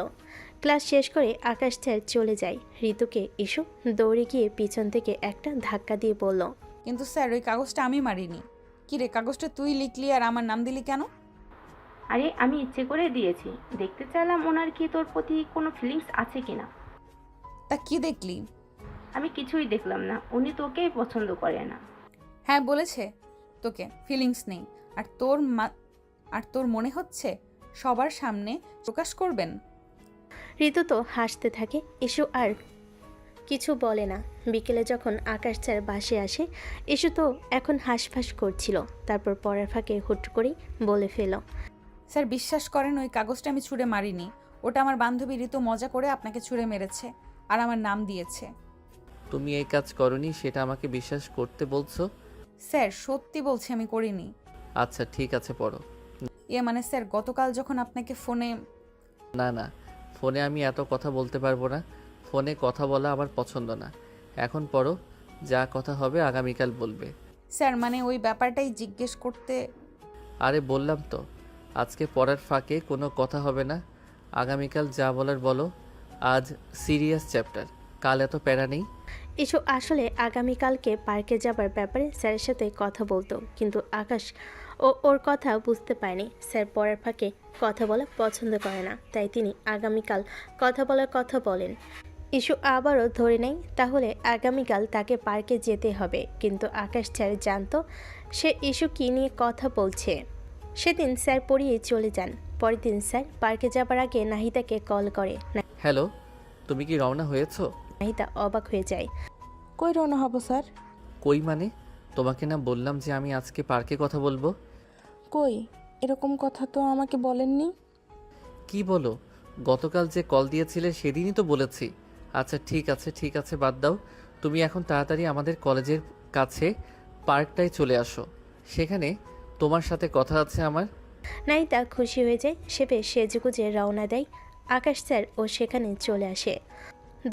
ক্লাস শেষ করে আকাশ স্যার চলে যায়। ঋতুকে ইস্যু দৌড়ে গিয়ে পিছন থেকে একটা ধাক্কা দিয়ে বলল, কিন্তু স্যার, ওই কাগজটা আমি মারিনি। কি রে, কাগজটা তুই লিখলি আর আমার নাম দিলি কেন? আরে আমি ইচ্ছে করে দিয়েছি, দেখতে চাইলাম ওনার কি তোর প্রতি কোনো ফিলিংস আছে কিনা। তা কি দেখলি? আমি কিছুই দেখলাম না, উনি তোকেই পছন্দ করে না। হ্যাঁ, বলেছে তোকে ফিলিংস নেই, আর তোর মনে হচ্ছে সবার সামনে প্রকাশ করবেন। ঋতু তো হাসতে থাকে। ইস্যু আর কিছু বলে না। বিকেলে যখন আকাশ স্যার বাসে আসে, ইস্যু তো এখন হাঁসফাঁস করছিল। তারপর পড়ার ফাঁকে হুট করেই বলে ফেল, স্যার, বিশ্বাস করেন, ওই কাগজটা আমি ছুঁড়ে মারিনি। ওটা আমার বান্ধবী ঋতু মজা করে আপনাকে ছুঁড়ে মেরেছে আর আমার নাম দিয়েছে। তুমি এই কাজ করনি সেটা আমাকে বিশ্বাস করতে বলছো? স্যার, সত্যি বলছি, আমি করিনি। আচ্ছা ঠিক আছে, পড়ো। মানে স্যার, গতকাল যখন আপনাকে ফোনে... না না, ফোনে আমি এত কথা বলতে পারবো না। ফোনে কথা বলা আমার পছন্দ না। এখন পড়ো, যা কথা হবে আগামীকাল বলবে। স্যার, মানে ওই ব্যাপারটাই জিজ্ঞেস করতে... আরে বললাম তো, আজকে পড়ার ফাঁকে কোনো কথা হবে না। আগামীকাল যা বলার বলো। আজ সিরিয়াস চ্যাপ্টার, কাল এত প্যারা নেই। ইস্যু আসলে আগামীকালকে পার্কে যাবার ব্যাপারে স্যারের সাথে কথা বলতো, কিন্তু আকাশ ওর কথা বুঝতে পারেনি। স্যার পড়ার ফাঁকে কথা বলা পছন্দ করে না, তাই তিনি আগামীকাল কথা বলার কথা বলেন। ইস্যু আবারও ধরে নেয়, তাহলে আগামীকাল তাকে পার্কে যেতে হবে। কিন্তু আকাশ স্যার জানতো সে ইস্যু কী নিয়ে কথা বলছে। সেদিন স্যার পড়িয়ে চলে যান। পরের দিন স্যার পার্কে যাবার আগে নাহিদাকে কল করে। হ্যালো, তুমি কি রওনা হয়েছো? নাহিদা অবাক হয়ে যায়। কই রওনা হব স্যার? কই মানে? তোমাকে না বললাম যে আমি আজকে পার্কে কথা বলবো? কই, এরকম কথা তো আমাকে বলেননি। কি বলো? গতকাল যে কল দিয়েছিলে সেদিনই তো বলেছি। আচ্ছা ঠিক আছে, বাদ দাও। তুমি এখন তাড়াতাড়ি আমাদের কলেজের কাছে পার্কটায় চলে আসো, সেখানে তোমার সাথে কথা আছে আমার। নাহিদা খুশি হয়ে যায়। সে বেশ সেজেগুজে রওনা দেয়। আকাশ স্যার ও সেখানে চলে আসে।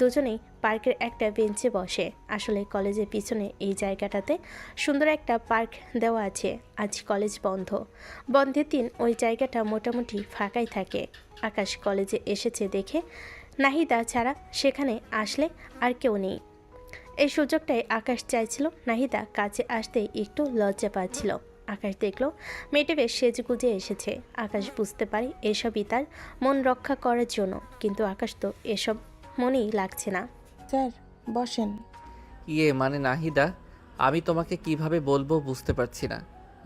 দুজনেই পার্কের একটা বেঞ্চে বসে। আসলে কলেজের পিছনে এই জায়গাটাতে সুন্দর একটা পার্ক দেওয়া আছে। আজ কলেজ বন্ধ। বন্ধের দিন ওই জায়গাটা মোটামুটি ফাঁকাই থাকে। আকাশ কলেজে এসেছে দেখে নাহিদা ছাড়া সেখানে আসলে আর কেউ নেই। এই সুযোগটাই আকাশ চাইছিল। নাহিদা কাছে আসতেই একটু লজ্জা পাচ্ছিল। আকাশ দেখলো মেয়েটা বেশ সেজগুজে এসেছে। আকাশ বুঝতে পারে এসবই তার মন রক্ষা করার জন্য, কিন্তু আকাশ তো এসব মনেই লাগছে না। স্যার বসেন। মানে নাহিদা, আমি তোমাকে কিভাবে বলবো বুঝতে পারছি না।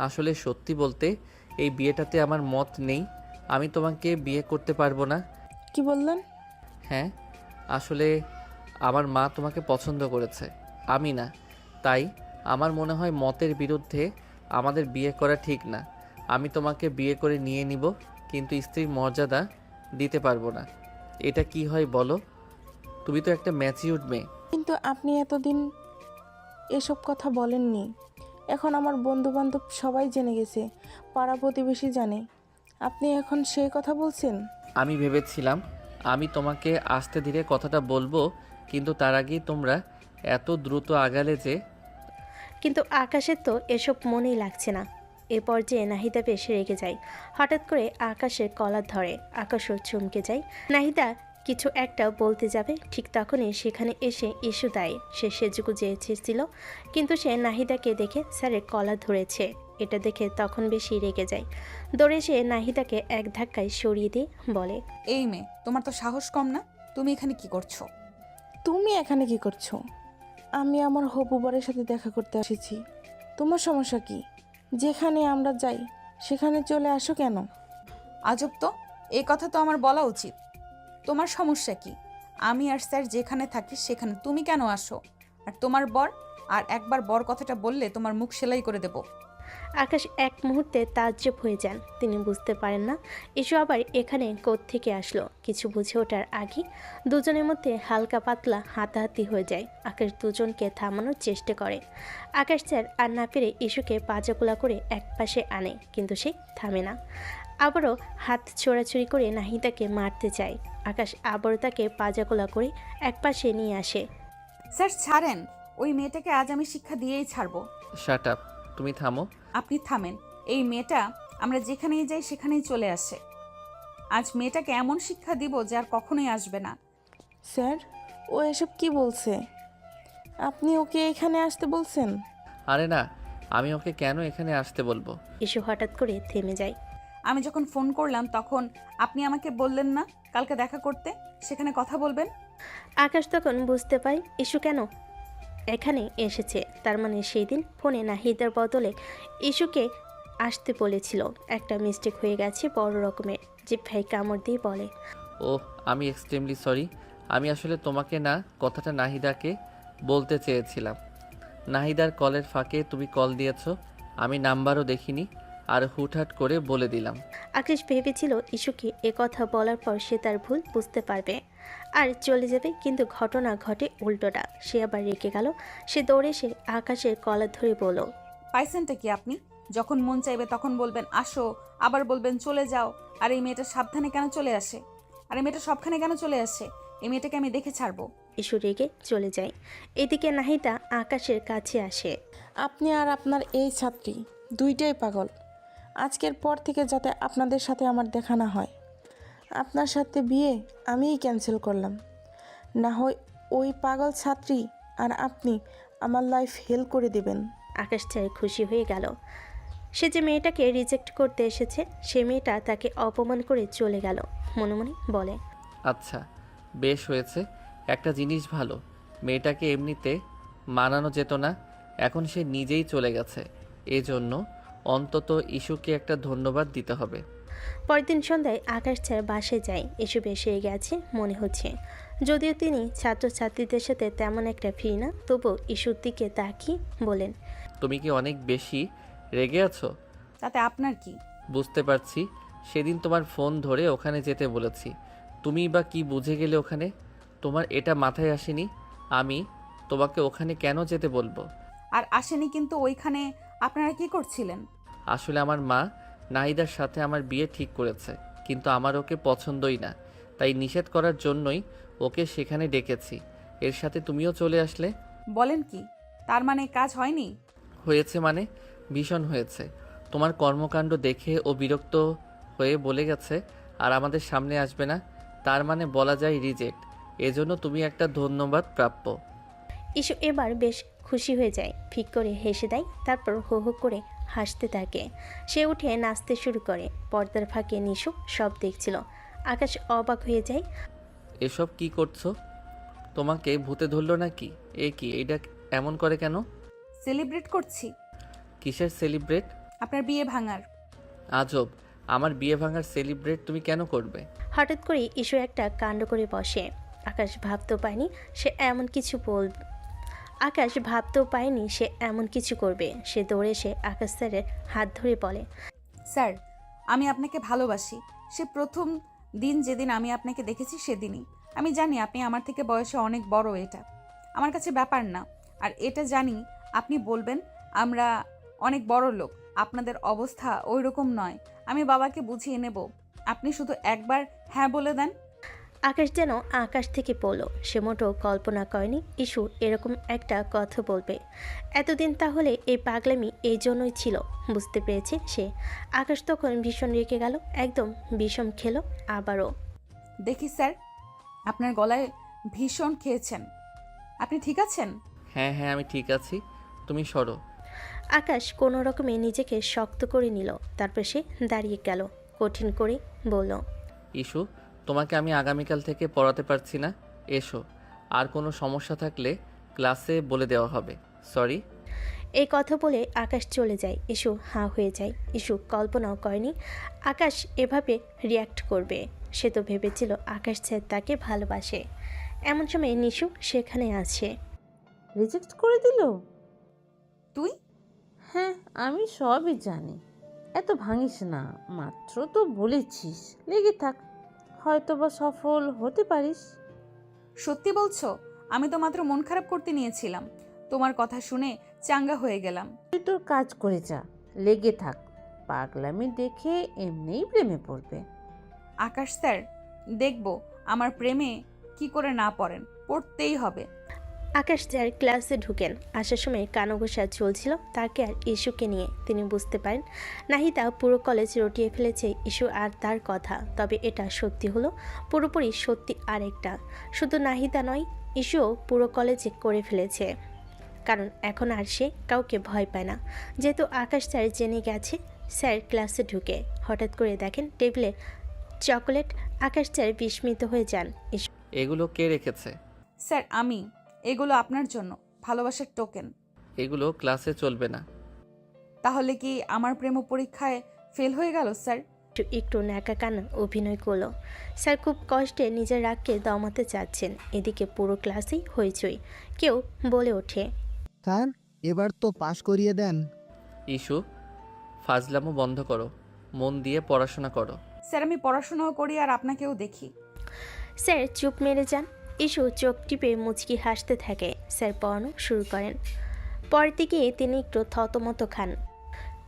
আসলে সত্যি বলতে এই বিয়েটাতে আমার মত নেই। আমি তোমাকে বিয়ে করতে পারবো না। কি বললেন? হ্যাঁ, আসলে আমার মা তোমাকে পছন্দ করেছে, আমি না। তাই আমার মনে হয় মতের বিরুদ্ধে আমাদের বিয়ে করা ঠিক না। আমি তোমাকে বিয়ে করে নিয়ে নিব, কিন্তু স্ত্রীর মর্যাদা দিতে পারবো না। এটা কি হয় বলো? তুমি তো একটা ম্যাচিউরড মেয়ে। কিন্তু আপনি এতদিন এসব কথা বলেননি। এখন আমার বন্ধু বান্ধব সবাই জেনে গেছে, পাড়া প্রতিবেশী জানে। আপনি এখন সেই কথা বলছেন? আমি ভেবেছিলাম আমি তোমাকে আস্তে ধীরে কথাটা বলবো, কিন্তু তার আগেই তোমরা এত দ্রুত আগালে যে। কিন্তু আকাশের তো এসব মনেই লাগছে না। এ পর্যায়ে নাহিদা বেশ রেগে যায়। হঠাৎ করে আকাশের কলার ধরে, আকাশও চমকে যায়। নাহিদা কিছু একটা বলতে যাবে, ঠিক তখনই সেখানে এসে ইস্যু দেয়। সে সেজুগুজে এসেছিল, কিন্তু সে নাহিদাকে দেখে স্যারের কলার ধরেছে। এটা দেখে তখন বেশি রেগে যায়। দৌড়ে সে নাহিদাকে এক ধাক্কায় সরিয়ে দিয়ে বলে, এই মেয়ে, তোমার তো সাহস কম না? তুমি এখানে কি করছো? তুমি এখানে কি করছো? আমি আমার হবু বরের সাথে দেখা করতে এসেছি। তোমার সমস্যা কি? যেখানে আমরা যাই সেখানে চলে আসো কেন? আজব তো, এই কথা তো আমার বলা উচিত। তোমার সমস্যা কি? আমি আর স্যার যেখানে থাকি সেখানে তুমি কেন আসো? আর তোমার বর, আর একবার বর কথাটা বললে তোমার মুখ সেলাই করে দেব। আকাশ এক মুহূর্তে তাজ্জব হয়ে যান। তিনি বুঝতে পারেন না ইস্যু আবার এখানে কোত্থেকে আসলো। কিছু বুঝে ওঠার আগে দুজনের মধ্যে হালকা পাতলা হাতাহাতি হয়ে যায়। আকাশ দুজনকে থামানোর চেষ্টা করে। আকাশ স্যার আর না পেরে ইস্যুকে পাজাকুলা করে এক পাশে আনে, কিন্তু সে থামে না। আবারও হাত ছোড়াছুড়ি করে নাহিদাকে মারতে চায়। আকাশ আবারও তাকে পাজাকুলা করে এক পাশে নিয়ে আসে। স্যার ছাড়েন, ওই মেয়েটাকে আজ আমি শিক্ষা দিয়েই ছাড়বো। শাট আপ, তুমি থামো। আপনি থামেন। এই মেয়েটা আমরা যেখানেই যাই সেখানেই চলে আসে। আজ মেয়েটাকে এমন শিক্ষা দিব যে আর কখনোই আসবে না। স্যার, ও এসব কি বলছে? আপনি ওকে এখানে আসতে বলছেন? আরে না, আমি ওকে কেন এখানে আসতে বলবো? ইস্যু হঠাৎ করে থেমে যায়। আমি যখন ফোন করলাম তখন আপনি আমাকে বললেন না কালকে দেখা করতে, সেখানে কথা বলবেন? আকাশ তখন বুঝতে পারে ইস্যু কেন এখানে এসেছে। তার মানে সেই দিন ফোনে নাহিদার বদলে ইস্যুকে আসতে বলেছিল। একটা মিস্টেক হয়ে গেছে বড় রকমের। জিভ ভাই কামড় দিয়ে বলে, ওহ, আমি এক্সট্রিমলি সরি। আমি আসলে তোমাকে না, কথাটা নাহিদাকে বলতে চেয়েছিলাম। নাহিদার কলের ফাঁকে তুমি কল দিয়েছো, আমি নাম্বারও দেখিনি, আর হুটহাট করে বলে দিলাম। আকাশ ভেবেছিল ইস্যুকে এ কথা বলার পর সে তার ভুল বুঝতে পারবে আর চলে যাবে, কিন্তু ঘটনা ঘটে উল্টোটা। সে আবার রেগে গেল। সে দৌড়ে এসে আকাশের কলার ধরে বলল, পাইছেনটা কি আপনি? যখন মন চাইবে তখন বলবেন আসো, আবার বলবেন চলে যাও। আর এই মেয়েটা সাবধানে কেন চলে আসে? আর এই মেয়েটা সবখানে কেন চলে আসে? এই মেয়েটাকে আমি দেখে ছাড়বো। ইস্যু রেগে চলে যায়। এদিকে নাহিদা আকাশের কাছে আসে। আপনি আর আপনার এই ছাত্রী দুইটাই পাগল। আজকের পর থেকে যাতে আপনাদের সাথে আমার দেখা না হয়। আপনার সাথে বিয়ে আমিই ক্যান্সেল করলাম। না হয় ওই পাগল ছাত্রী আর আপনি আমার লাইফ হেল করে দেবেন। আকাশ চাই খুশি হয়ে গেল। সে যে মেয়েটাকে রিজেক্ট করতে এসেছে, সে মেয়েটা তাকে অপমান করে চলে গেল। মনে মনে বলে, আচ্ছা, বেশ হয়েছে। একটা জিনিস ভালো, মেয়েটাকে এমনিতে মানানো যেত না, এখন সে নিজেই চলে গেছে। এজন্য অন্তত ইস্যুকে একটা ধন্যবাদ দিতে হবে। পরদিন সন্ধ্যায় আকাশ স্যার বাসায় যায়। এসব এসে গেছে মনে হচ্ছে। যদিও তিনি ছাত্রছাত্রীদের সাথে তেমন একটা ফ্রি না, তবু ইস্যুর দিকে তাকিয়ে বলেন, তুমি কি অনেক বেশি রেগে আছো? তাতে আপনার কি? বুঝতে পারছি, সেদিন তোমার ফোন ধরে ওখানে যেতে বলেছি, তুমি বা কি বুঝে গেলে ওখানে? তোমার এটা মাথায় আসেনি আমি তোমাকে ওখানে কেন যেতে বলবো? আর আসেনি, কিন্তু ওইখানে আপনারা কি করছিলেন? আসলে আমার মা নাহিদার সাথে আমার বিয়ে ঠিক করেছে, কিন্তু আমার ওকে পছন্দই না, তাই নিষেধ করার জন্যই ওকে সেখানে ডেকেছি। এর সাথে তুমিও চলে আসলে। বলেন কি? তার মানে কাজ হয়নি? হয়েছে মানে ভীষণ হয়েছে। তোমার কর্মকাণ্ড দেখে ও বিরক্ত হয়ে বলে গেছে আর আমাদের সামনে আসবে না। তার মানে বলা যায় রিজেক্ট। এজন্য তুমি একটা ধন্যবাদ প্রাপ্য। ইস্যু এবার বেশ খুশি হয়ে যায়, ফিক করে হেসে দেয়, তারপর হো হো করে হাসতে থাকে। সে উঠে নাচতে শুরু করে। পর্দার ফাঁকে নিশু সব দেখছিল। আকাশ অবাক হয়ে যায়। এসব কি করছো? তোমাকে ভূতে ধরলো নাকি? এ কি, এটা এমন করে কেন? সেলিব্রেট করছি। কিসের সেলিব্রেট? আপনার বিয়ে ভাঙার। আজব, আমার বিয়ে ভাঙার সেলিব্রেট তুমি কেন করবে? হঠাৎ করে ইস্যু একটা কাণ্ড করে বসে। আকাশ ভাবতেও পায়নি সে এমন কিছু করবে। সে দৌড়ে এসে আকাশ স্যারের হাত ধরে বলে, স্যার, আমি আপনাকে ভালোবাসি। সে প্রথম দিন যেদিন আমি আপনাকে দেখেছি সেদিনই। আমি জানি আপনি আমার থেকে বয়সে অনেক বড়, এটা আমার কাছে ব্যাপার না। আর এটা জানি আপনি বলবেন আমরা অনেক বড় লোক, আপনাদের অবস্থা ওই রকম নয়। আমি বাবাকে বুঝিয়ে নেব, আপনি শুধু একবার হ্যাঁ বলে দেন। আকাশ যেন আকাশ থেকে পড়ল। সে মোটেও কল্পনা করেনি ইস্যু এরকম একটা কথা বলবে। এতদিন তাহলে এই পাগলামি এই জন্যই ছিল, বুঝতে পেরেছে সে। আকাশ তখন ভীষণ রেগে গেল, একদম বিষম খেলো আবারও। দেখি স্যার, আপনার গলায় ভীষণ খেয়েছেন। আপনি ঠিক আছেন? হ্যাঁ হ্যাঁ, আমি ঠিক আছি, তুমি সরো। আকাশ কোনো রকমে নিজেকে শক্ত করে নিল, তারপর সে দাঁড়িয়ে গেল, কঠিন করে বলল, ইস্যু, তোমাকে আমি আগামীকাল থেকে পড়াতে পারছি না, এসো। আর কোনো সমস্যা থাকলে ক্লাসে বলে দেওয়া হবে। সরি। এই কথা বলে আকাশ চলে যায়। ইস্যু হাঁ হয়ে যায়। ইস্যু কল্পনাও করেনি আকাশ এভাবে রিয়্যাক্ট করবে। সে তো ভেবেছিল আকাশ স্যার তাকে ভালোবাসে। এমন সময় নিশু সেখানে আছে। রিজেক্ট করে দিল? তুই? হ্যাঁ, আমি সবই জানি। এত ভাঙিস না, মাত্র তো বলেছিস, লেগে থাক, হয়তো বা সফল হতে পারিস। সত্যি বলছো? আমি তো মাত্র মন খারাপ করতে নিয়েছিলাম, তোমার কথা শুনে চাঙ্গা হয়ে গেলাম। তুই তোর কাজ করে যা, লেগে থাক, পাগলামি দেখে এমনিই প্রেমে পড়বে। আকাশ স্যার, দেখবো আমার প্রেমে কি করে না পড়েন, পড়তেই হবে। আকাশ স্যার ক্লাসে ঢুকেন। আসার সময় কানঘোষা চলছিল তাকে আর ইস্যুকে নিয়ে। তিনি বুঝতে পারেন নাহিদা পুরো কলেজ রটিয়ে ফেলেছে ইস্যু আর তার কথা। তবে এটা সত্যি হলো পুরোপুরি সত্যি আরেকটা। শুধু নাহিদা নয়, ইস্যুও পুরো কলেজে করে ফেলেছে। কারণ এখন আর সে কাউকে ভয় পায় না, যেহেতু আকাশ স্যার জেনে গেছে। স্যার ক্লাসে ঢুকে হঠাৎ করে দেখেন টেবিলে চকোলেট। আকাশ স্যার বিস্মিত হয়ে যান। এগুলো কে রেখেছে? স্যার আমি। এগুলো আপনার জন্য, ভালোবাসার টোকেন। এগুলো ক্লাসে চলবে না। তাহলে কি আমার প্রেম পরীক্ষায় ফেল হয়ে গেল স্যার? একটু ন্যাকা কান্না অভিনয় করলো। স্যার খুব কষ্টে নিজের রাগকে দমাতে চাচ্ছেন। এদিকে পুরো ক্লাসেই হইচই। কেউ বলে ওঠে, স্যার এবার তো পাশ করিয়ে দেন। ইস্যু, ফাজলামো বন্ধ করো, মন দিয়ে পড়াশোনা করো। স্যার আমি পড়াশোনাও করি আর আপনাকেও দেখি। স্যার চুপ মেরে যান। ইস্যু চোখ টিপে মুচকি হাসতে থাকে। স্যার পড়ানো শুরু করেন। পরের দিকে তিনি একটু থতমত খান,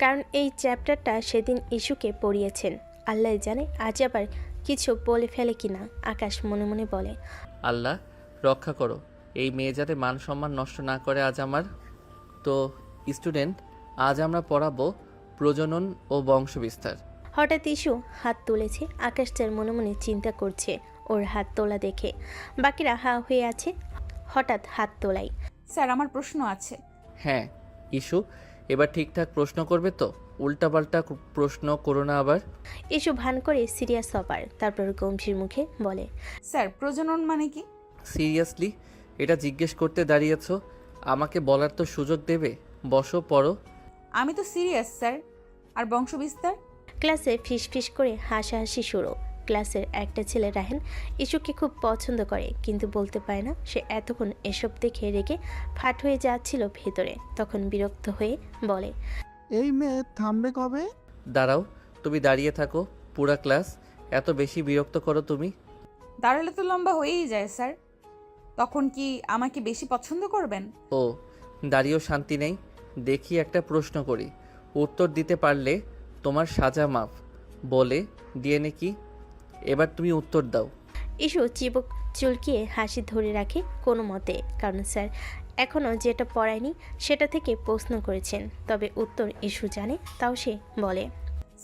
কারণ এই চ্যাপ্টারটা সেদিন ইস্যুকে পড়িয়েছেন। আল্লাহ জানে আজ আবার কিছু বলে ফেলে কিনা। আকাশ মনে মনে বলে, আল্লাহ রক্ষা করো, এই মেয়ে যাতে মান সম্মান নষ্ট না করে আজ আমার। তো স্টুডেন্ট, আজ আমরা পড়াবো প্রজনন ও বংশবিস্তার। হঠাৎ ইস্যু হাত তুলেছে। আকাশ স্যার মনে মনে চিন্তা করছে ওর হাত তোলা দেখে। বাকিরা হা হয়ে আছে। হঠাৎ হাত তোলাই। স্যার আমার প্রশ্ন আছে। হ্যাঁ ইস্যু, এবার ঠিকঠাক প্রশ্ন করবে তো? উল্টাপাল্টা প্রশ্ন করো না আবার। ইস্যু ভান করে সিরিয়াস হবার, তারপর গম্ভীর মুখে বলে, স্যার প্রজনন মানে কি? সিরিয়াসলি এটা জিজ্ঞেস করতে দাঁড়িয়েছো? আমাকে বলার তো সুযোগ দেবে। বসো, পড়ো। আমি তো সিরিয়াস স্যার। আর বংশবিস্তার? ক্লাসে ফিসফিস করে হাসাহাসি শুরু। ক্লাসের একটা ছেলে রাহেন ইস্যুকে খুব পছন্দ করে, কিন্তু বলতে পারে না। সে এতক্ষণ এসব দেখে রেগে ফাট হয়ে যাচ্ছিল ভেতরে। তখন বিরক্ত হয়ে বলে, এই মেয়ে থামবে কবে? দাঁড়াও, তুমি দাঁড়িয়ে থাকো। পুরা ক্লাস এত বেশি বিরক্ত করো তুমি। দাঁড়ালে তো লম্বা হয়েই যায় স্যার। তখন কি আমাকে বেশি পছন্দ করবেন? ও, দাঁড়িয়েও শান্তি নেই। দেখি একটা প্রশ্ন করি, উত্তর দিতে পারলে তোমার সাজা মাফ। বলে ডিএনএ কি? এবার তুমি উত্তর দাও। ইস্যু চিবুক চুলকিয়ে হাসি ধরে রাখে কোনো মতে, কারণ স্যার এখনও যেটা পড়ায়নি সেটা থেকে প্রশ্ন করেছেন। তবে উত্তর ইস্যু জানে, তাও সে বলে,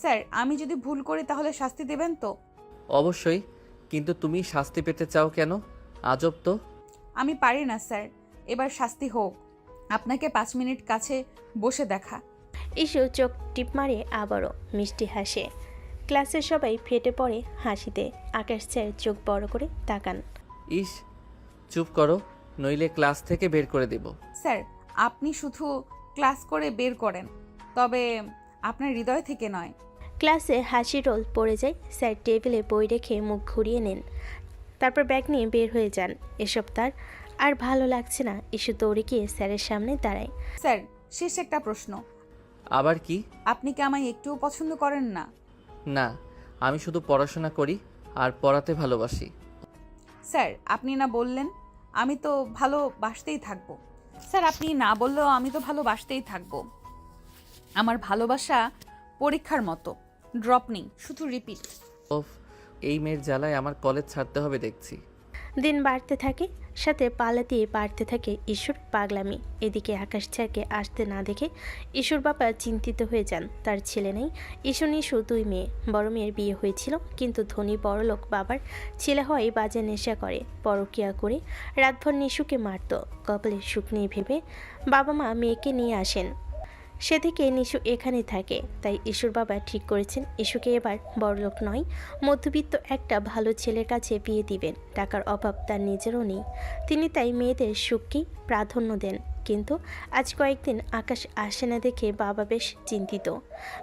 স্যার আমি যদি ভুল করি তাহলে শাস্তি দেবেন তো? অবশ্যই, কিন্তু তুমি শাস্তি পেতে চাও কেন? আজব তো। আমি পারি না স্যার, এবার শাস্তি হোক। আপনাকে 5 মিনিট কাছে বসে দেখা। ইস্যু চোখ টিপ মারে আবারও মিষ্টি হাসে। ক্লাসের সবাই ফেটে পড়ে হাসিতে। আকাশ স্যার চোখ বড় করে তাকান। ইস, চুপ করো, নইলে ক্লাস থেকে বের করে দেব। স্যার আপনি শুধু ক্লাস করে বের করেন, তবে আপনার হৃদয় থেকে নয়। ক্লাসে হাসি রোল পড়ে যায়। স্যার টেবিলে বই রেখে মুখ ঘুরিয়ে নেন, তারপর ব্যাগ নিয়ে বের হয়ে যান। এসব তার আর ভালো লাগছে না। ইস্যু দৌড়ে গিয়ে স্যারের সামনে দাঁড়ায়। স্যার শেষ একটা প্রশ্ন। আবার কি? আপনি কি আমায় একটুও পছন্দ করেন না? না, আমি শুধু পড়াশোনা করি আর পড়াতে ভালোবাসি। স্যার আপনি না বললেন আমি তো ভালোবাসতেই থাকবো। স্যার আপনি না বললেও আমি তো ভালোবাসতেই থাকবো। আমার ভালোবাসা পরীক্ষার মতো, ড্রপ নেই, শুধু রিপিট। ওফ, এই মেয়ের জ্বালায় আমার কলেজ ছাড়তে হবে দেখছি। দিন বাড়তে থাকে, সাথে পালাতেই বাড়তে থাকে ঈশ্বর পাগলামি। এদিকে আকাশ স্যারকে আসতে না দেখে ঈশ্বর বাবা চিন্তিত হয়ে যান। তার ছেলে নেই। ঈশ্বর নিশু 2 মেয়ে। বড় মেয়ের বিয়ে হয়েছিল, কিন্তু ধনী বড়লোক বাবার ছেলে হওয়ায় বাজে নেশা করে, পরকিয়া করে রাতভর নিশুকে মারত। কপালের সুখ নিয়ে ভেবে বাবা মা মেয়েকে নিয়ে আসেন। সে থেকে নিশু এখানেই থাকে। তাই ঈশ্বর বাবা ঠিক করেছেন ইস্যুকে এবার বড়লোক নয়, মধ্যবিত্ত একটা ভালো ছেলের কাছে বিয়ে দিবেন। টাকার অভাব তার নিজেরও নেই। তিনি তাই মেয়েদের সুখকেই প্রাধান্য দেন। কিন্তু আজ কয়েকদিন আকাশ আসে না দেখে বাবা বেশ চিন্তিত।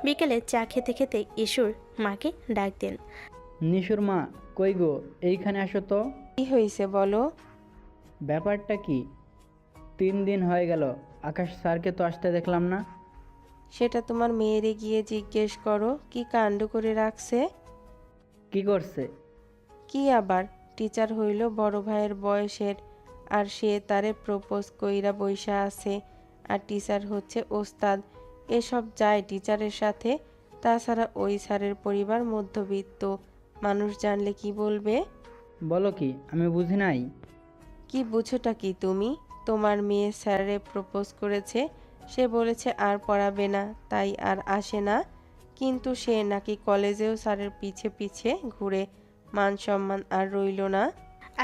বিকেলে চা খেতে খেতে ইস্যুর মাকে ডাক দেন। নিশুর মা, কই গো, এইখানে আসো তো। কি হয়েছে বলো? ব্যাপারটা কি? 3 দিন হয়ে গেল, আকাশ স্যারকে তো আসতে দেখলাম না। সেটা তোমার মেয়েরে গিয়ে জিজ্ঞেস করো, কি কাণ্ড করে রাখছে। কি করছে? কি আবার, টিচার হইল বড় ভাইয়ের বয়সের, আর সে তারে প্রপোজ কইরা বইসা আছে। আর টিচার হচ্ছে ওস্তাদ। এসব যায় টিচারের সাথে। তাছাড়া ওই স্যারের পরিবার মধ্যবিত্ত, মানুষ জানলে কি বলবে? বলো কি, আমি বুঝি নাই। কি বুঝোটা কি তুমি? তোমার মেয়ে স্যারে প্রপোজ করেছে, সে বলেছে আর পড়াবে না, তাই আর আসে না। কিন্তু সে নাকি কলেজেও স্যারের পিছে পিছে ঘুরে, মান সম্মান আর রইল না।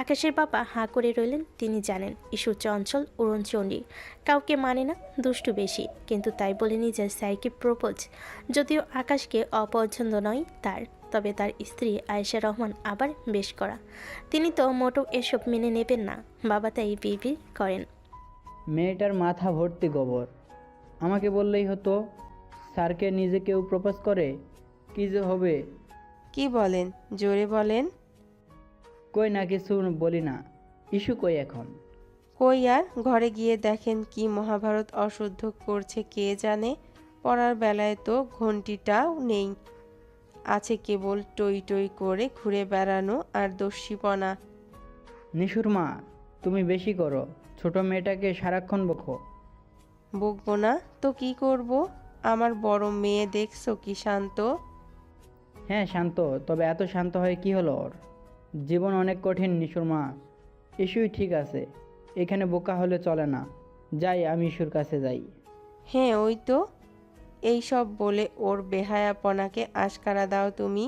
আকাশের বাবা হাঁ করে রইলেন। তিনি জানেন ইস্যু চঞ্চল, উড়নচণ্ডী, কাউকে মানে না, দুষ্টু বেশি। কিন্তু তাই বলে নিজের স্যারকে প্রপোজ, যদিও আকাশকে অপছন্দ নয় তার, তবে তার স্ত্রী আয়েশা রহমান আবার বেশ করা। তিনি তো মোটেও এসব মেনে নেবেন না। বাবা তাই বিড়বিড় করেন। মেয়েটার মাথা ভর্তি গোবর। আমাকে বললেই হতো। স্যারকে নিজে কেউ প্রপোজ করে, কি যে হবে। কি বলেন, জোরে বলেন। কই না, কিছু বলি না। ইস্যু কই এখন? কই আর, ঘরে গিয়ে দেখেন কি মহাভারত অশুদ্ধ করছে কে জানে। পড়ার বেলায় তো ঘন্টিটাও নেই, আছে কেবল টই টই করে ঘুরে বেড়ানো আর দস্যিপনা। নিশুর মা, তুমি বেশি করো। ছোট মেয়েটাকে সারাক্ষণ বকো। বকবো না তো কি করব? আমার বড় মেয়ে দেখছো কি শান্ত। হ্যাঁ শান্ত, তবে এত শান্ত হয়ে কি হলো ওর? জীবন অনেক কঠিন নিশুর মা। ইস্যুই ঠিক আছে, এখানে বোকা হলে চলে না। যাই, আমি ইস্যুর কাছে যাই। হ্যাঁ ওই তো, এই সব বলে ওর বেহায়াপনাকে আশকারা দাও তুমি।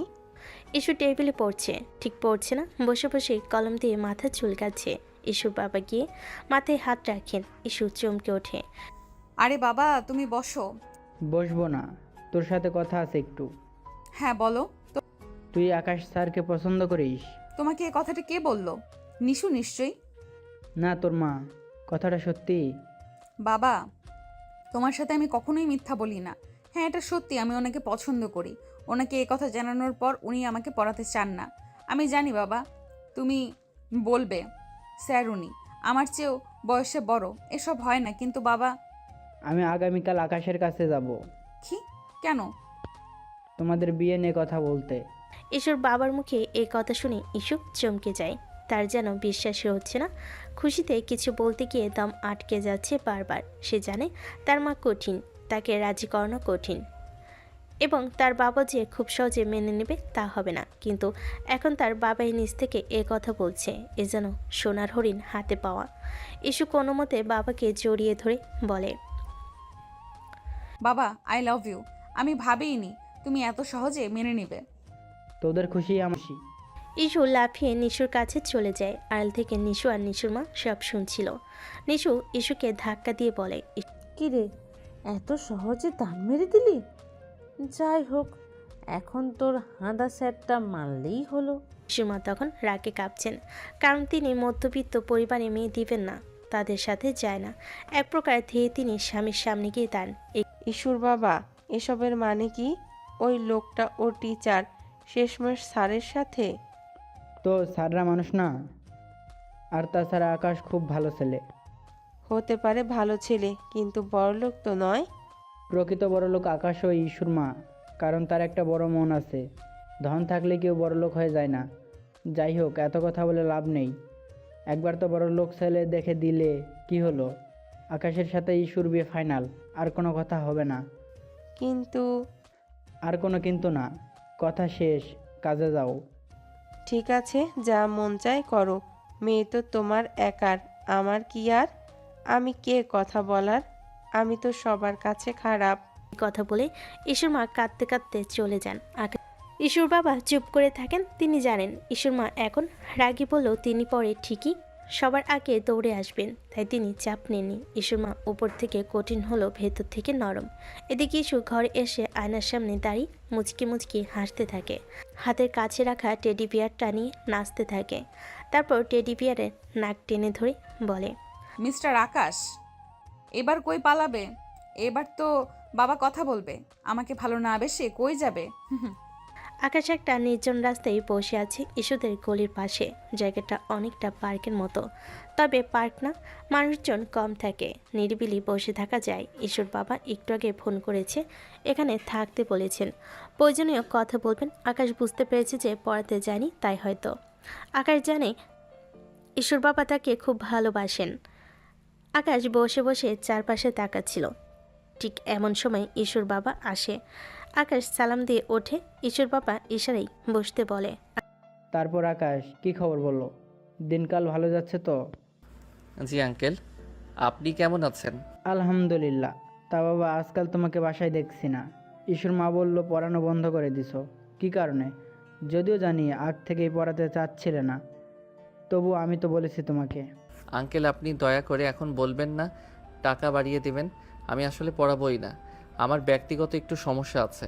ইস্যু টেবিলে পড়ছে, ঠিক পড়ছে না, বসে বসে কলম দিয়ে মাথা চুলকাচ্ছে। ইস্যুর বাবা গিয়ে মাথায় হাত রাখেন। ইস্যু চমকে ওঠে। আরে বাবা, তুমি বসো। বসবো না, তোর সাথে কথা আছে একটু। হ্যাঁ বলো। তুই আকাশ স্যারকে পছন্দ করিস? তোমাকে এ কথাটা কে বললো? নিশু নিশ্চয়ই। না, তোর মা। কথাটা সত্যি? বাবা, তোমার সাথে আমি কখনোই মিথ্যা বলি না। হ্যাঁ, এটা সত্যি, আমি ওনাকে পছন্দ করি। ওনাকে এ কথা জানানোর পর উনি আমাকে পড়াতে চান না। আমি জানি বাবা, তুমি বলবে স্যার উনি আমার চেয়েও বয়সে বড়, এসব হয় না, কিন্তু বাবা। আমি আগামীকাল আকাশের কাছে যাব। কি? কেন? তোমাদের বিয়ে নিয়ে কথা বলতে। ইস্যুর বাবার মুখে এই কথা শুনে ইস্যু চমকে যায়। তার যেন বিশ্বাসই হচ্ছে না। খুশিতে কিছু বলতে গিয়ে দম আটকে যাচ্ছে বারবার। সে জানে তার মা কঠিন, তাকে রাজি করানো কঠিন, এবং তার বাবা যে খুব সহজে মেনে নেবে তা হবে না। কিন্তু এখন তার বাবাই নিজ থেকে এ কথা বলছে, এ যেন সোনার হরিণ হাতে পাওয়া। ইস্যু কোনো মতে বাবাকে জড়িয়ে ধরে বলে, বাবা, আই লাভ ইউ। আমি ভাবিনি তুমি এত সহজে মেনে নেবে। তোদের খুশি আমার খুশি। ইস্যু লাফিয়ে নিশুর কাছে চলে যায়। আড়াল থেকে নিশু আর নিশুর মা সব শুনছিল। নিশু ইস্যুকে ধাক্কা দিয়ে বলে, কি রে, এত সহজে দান মেরে দিলি? যাই হোক, এখন তোর হাঁদা স্যারটা মানলেই হলো। ইস্যুর মা তখন রাগে কাঁপছেন, কারণ তিনি মধ্যবিত্ত পরিবারে মেয়ে দিবেন না, তাদের সাথে যায় না। এক প্রকার ধেয়ে তিনি স্বামীর সামনে গিয়ে দান। ঈশ্বর বাবা, এসবের মানে কি? ওই লোকটা ও টিচার, শেষমেশ স্যারের সাথে। তো স্যাররা মানুষ না? আর তাছাড়া আকাশ খুব ভালো ছেলে। হতে পারে ভালো ছেলে, কিন্তু বড়লোক তো নয়। প্রকৃত বড়লোক আকাশ ও ইস্যুর মা, কারণ তার একটা বড় মন আছে। ধন থাকলে কেউ বড়লোক হয়ে যায় না। যাই হোক, এত কথা বলে লাভ নেই। একবার তো বড়লোক ছেলে দেখে দিলে কি হলো? আকাশের সাথে ইস্যুর বিয়ে ফাইনাল, আর কোনো কথা হবে না। কিন্তু আর কোনো কিন্তু না, কথা শেষ, কাজে যাও। ঠিক আছে, যা মন চায় করো। মেয়ে তো তোমার একার, আমার কি আর? আমি কে কথা বলার? আমি তো সবার কাছে খারাপ। কথা বলে ইসুর মা কাঁদতে কাঁদতে চলে যান। ইসুর বাবা চুপ করে থাকেন। তিনি জানেন ইসুর মা এখন রাগী বললেও তিনি পরে ঠিকই সবার আগে দৌড়ে আসবেন, তাই তিনি চাপ নেননি। ইসুর মা উপর থেকে কঠিন হলো, ভেতর থেকে নরম। এদিকে ইসু ঘরে এসে আয়নার সামনে দাঁড়িয়ে মুচকি মুচকি হাসতে থাকে। হাতের কাছে রাখা টেডি বিয়ারটা নিয়ে নাচতে থাকে। তারপর টেডি বিয়ারের নাক টেনে ধরে বলে, মিস্টার আকাশ, এবার কই পালাবে? এবার তো বাবা কথা বলবে। আমাকে ভালো না বেশে কই যাবে? আকাশ একটা নির্জন রাস্তায় বসে আছে ইস্যুদের গলির পাশে। জায়গাটা অনেকটা পার্কের মতো, তবে পার্ক না, মানুষজন কম থাকে, নিরিবিলি বসে থাকা যায়। ইস্যুর বাবা একটু আগে ফোন করেছে, এখানে থাকতে বলেছেন, প্রয়োজনীয় কথা বলবেন। আকাশ বুঝতে পেরেছে যে পড়াতে যায়নি, তাই হয়তো। আকাশ জানে ইস্যুর বাবা তাকে খুব ভালোবাসেন। আকাশ বসে বসে চারপাশে তাকাচ্ছিল। ঠিক এমন সময় ইস্যুর বাবা আসে। আকাশ সালাম দিয়ে ওঠে। ইস্যুর বাবা ইশারায় বসতে বলে। তারপর আকাশ, কি খবর বলো? দিনকাল ভালো যাচ্ছে তো? জি আঙ্কেল, আপনি কেমন আছেন? আলহামদুলিল্লাহ। তা বাবা, আজকাল তোমাকে বাসায় দেখছি না। ঈশ্বর মা বলল পড়ানো বন্ধ করে দিছো, কি কারণে? যদিও জানি আগ থেকেই পড়াতে চাচ্ছিলে না, তবু আমি তো বলেছি তোমাকে। আঙ্কেল, আপনি দয়া করে এখন বলবেন না টাকা বাড়িয়ে দিবেন। আমি আসলে পড়াবই না, আমার ব্যক্তিগত একটু সমস্যা আছে।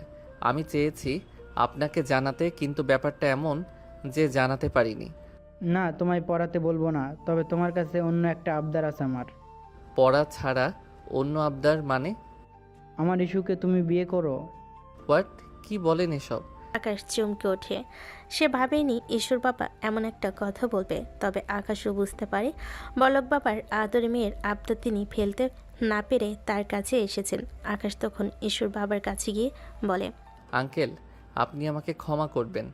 আমি চেয়েছি আপনাকে জানাতে, কিন্তু ব্যাপারটা এমন যে জানাতে পারিনি। না, তোমায় পড়াতে বলবো না, তবে তোমার কাছে অন্য একটা আবদার আছে আমার। পড়া ছাড়া অন্য আবদার মানে? আমার ইস্যুকে তুমি বিয়ে করো। হোয়াট? কি বলেন এসব? আকাশ চমকে ওঠে। সে ভাবেনি ঈশ্বর বাবা এমন একটা কথা বলবে। তবে আকাশও বুঝতে পারে বলক বাবার আদরে মেয়ের আবদার তিনি ফেলতে না পেরে তার কাছে এসেছেন। আকাশ তখন ঈশ্বর বাবার কাছে গিয়ে বলে, আঙ্কেল, আপনি আমাকে ক্ষমা করবেন,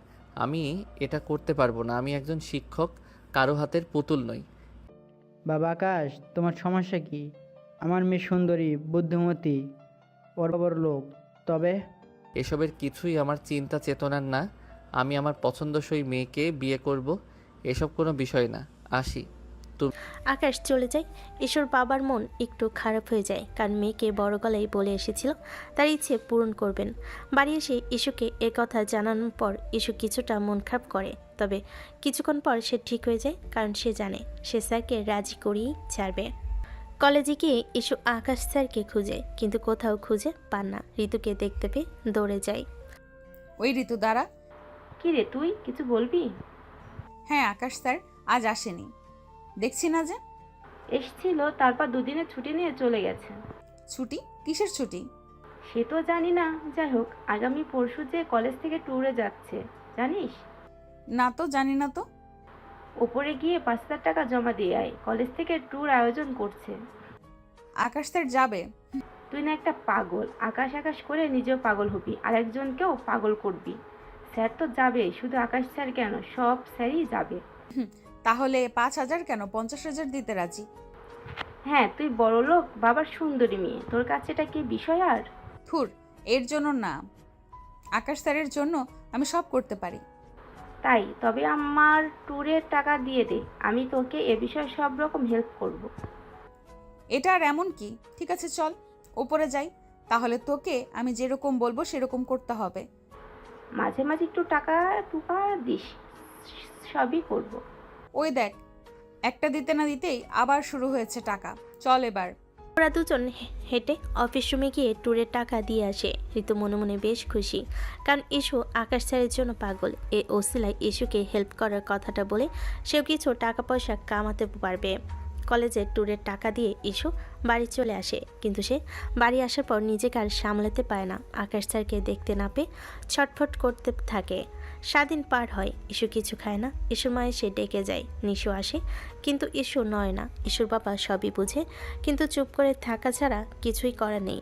আমি এটা করতে পারবো না। আমি একজন শিক্ষক, কারো হাতের পুতুল নই। বাবা আকাশ, তোমার সমস্যা কি? আমার মেয়ে সুন্দরী, বুদ্ধিমতী, বড় লোক, তবে এসবের কিছুই আমার চিন্তা চেতনার না। আমি আমার পছন্দসই মেয়েকে বিয়ে করব, এসব কোনো বিষয় না। আসি। আকাশ চলে যায়। ঈশ্বর বাবার মন একটু খারাপ হয়ে যায়, কারণ মেয়েকে বড় গলায় বলে এসেছিল তার ইচ্ছে পূরণ করবেন। বাড়ি এসে ইস্যুকে এ কথা জানানোর পর ইস্যু কিছুটা মন খারাপ করে, তবে কিছুক্ষণ পর সে ঠিক হয়ে যায়, কারণ সে জানে সে স্যারকে রাজি করিয়েই ছাড়বে। কলেজে গিয়ে ইস্যু আকাশ স্যারকে খুঁজে, কিন্তু কোথাও খুঁজে পান না। ঋতুকে দেখতে পেয়ে দৌড়ে যায়। ওই ঋতু, দাঁড়া। কি রে, তুই কিছু বলবি? হ্যাঁ, আকাশ স্যার আজ আসেনি, দেখছি না যে। এসছিল, তারপর দুদিনের ছুটি নিয়ে চলে গেছে। ছুটি? কিসের ছুটি? সে তো জানি না, যাই হোক আগামী পরশু যে কলেজ থেকে ট্যুরে যাচ্ছে, জানিস? না তো, জানি না তো। ওপরে গিয়ে 5,000 টাকা জমা দিয়ে আয়, কলেজ থেকে ট্যুর আয়োজন করছে। আকাশ স্যার যাবে? তুই না একটা পাগল, আকাশ আকাশ করে নিজেও পাগল হবি, আরেকজনকেও পাগল করবি। স্যার তো যাবে, শুধু আকাশ স্যার কেন, সব স্যারই যাবে। তাহলে 5,000 কেন, 50,000 দিতে রাজি। হ্যাঁ, তুই বড়লোক বাবার সুন্দরী মেয়ে, তোর কাছে এটা কি বিষয় আর? থুর, এর জন্য না, আকাশ স্যারের জন্য আমি সব করতে পারি। তাই? তবে আমার ট্যুরের টাকা দিয়ে দে, আমি তোকে এ বিষয়ে সব রকম হেল্প করব। এটা আর এমন কি? ঠিক আছে, চল ওপরে যাই। তাহলে তোকে আমি যেরকম বলবো সেরকম করতে হবে। মাঝে মাঝে একটু টাকা টুকা দিস, সবই করব। ওই দেখ, একটা দিতে না দিতেই আবার শুরু হয়েছে টাকা। চল এবার। ওরা দুজন হেঁটে অফিস রুমে গিয়ে ট্যুরের টাকা দিয়ে আসে। ঋতু মনে মনে বেশ খুশি, কারণ ইস্যু আকাশ স্যারের জন্য পাগল। এই ওসিলায় ইস্যুকে হেল্প করার কথাটা বলে সেও কিছু টাকা পয়সা কামাতে পারবে। কলেজের ট্যুরের টাকা দিয়ে ইস্যু বাড়ি চলে আসে, কিন্তু সে বাড়ি আসার পর নিজেকে আর সামলাতে পারে না। আকাশ স্যারকে দেখতে না পেয়ে ছটফট করতে থাকে। 7 দিন পার হয়, ইস্যু কিছু খায় না। ইস্যুর মা এসে ডেকে যায়, নিশু আসে, কিন্তু ইস্যু নয় না। ইস্যুর বাবা সবই বুঝে, কিন্তু চুপ করে থাকা ছাড়া কিছুই করার নেই।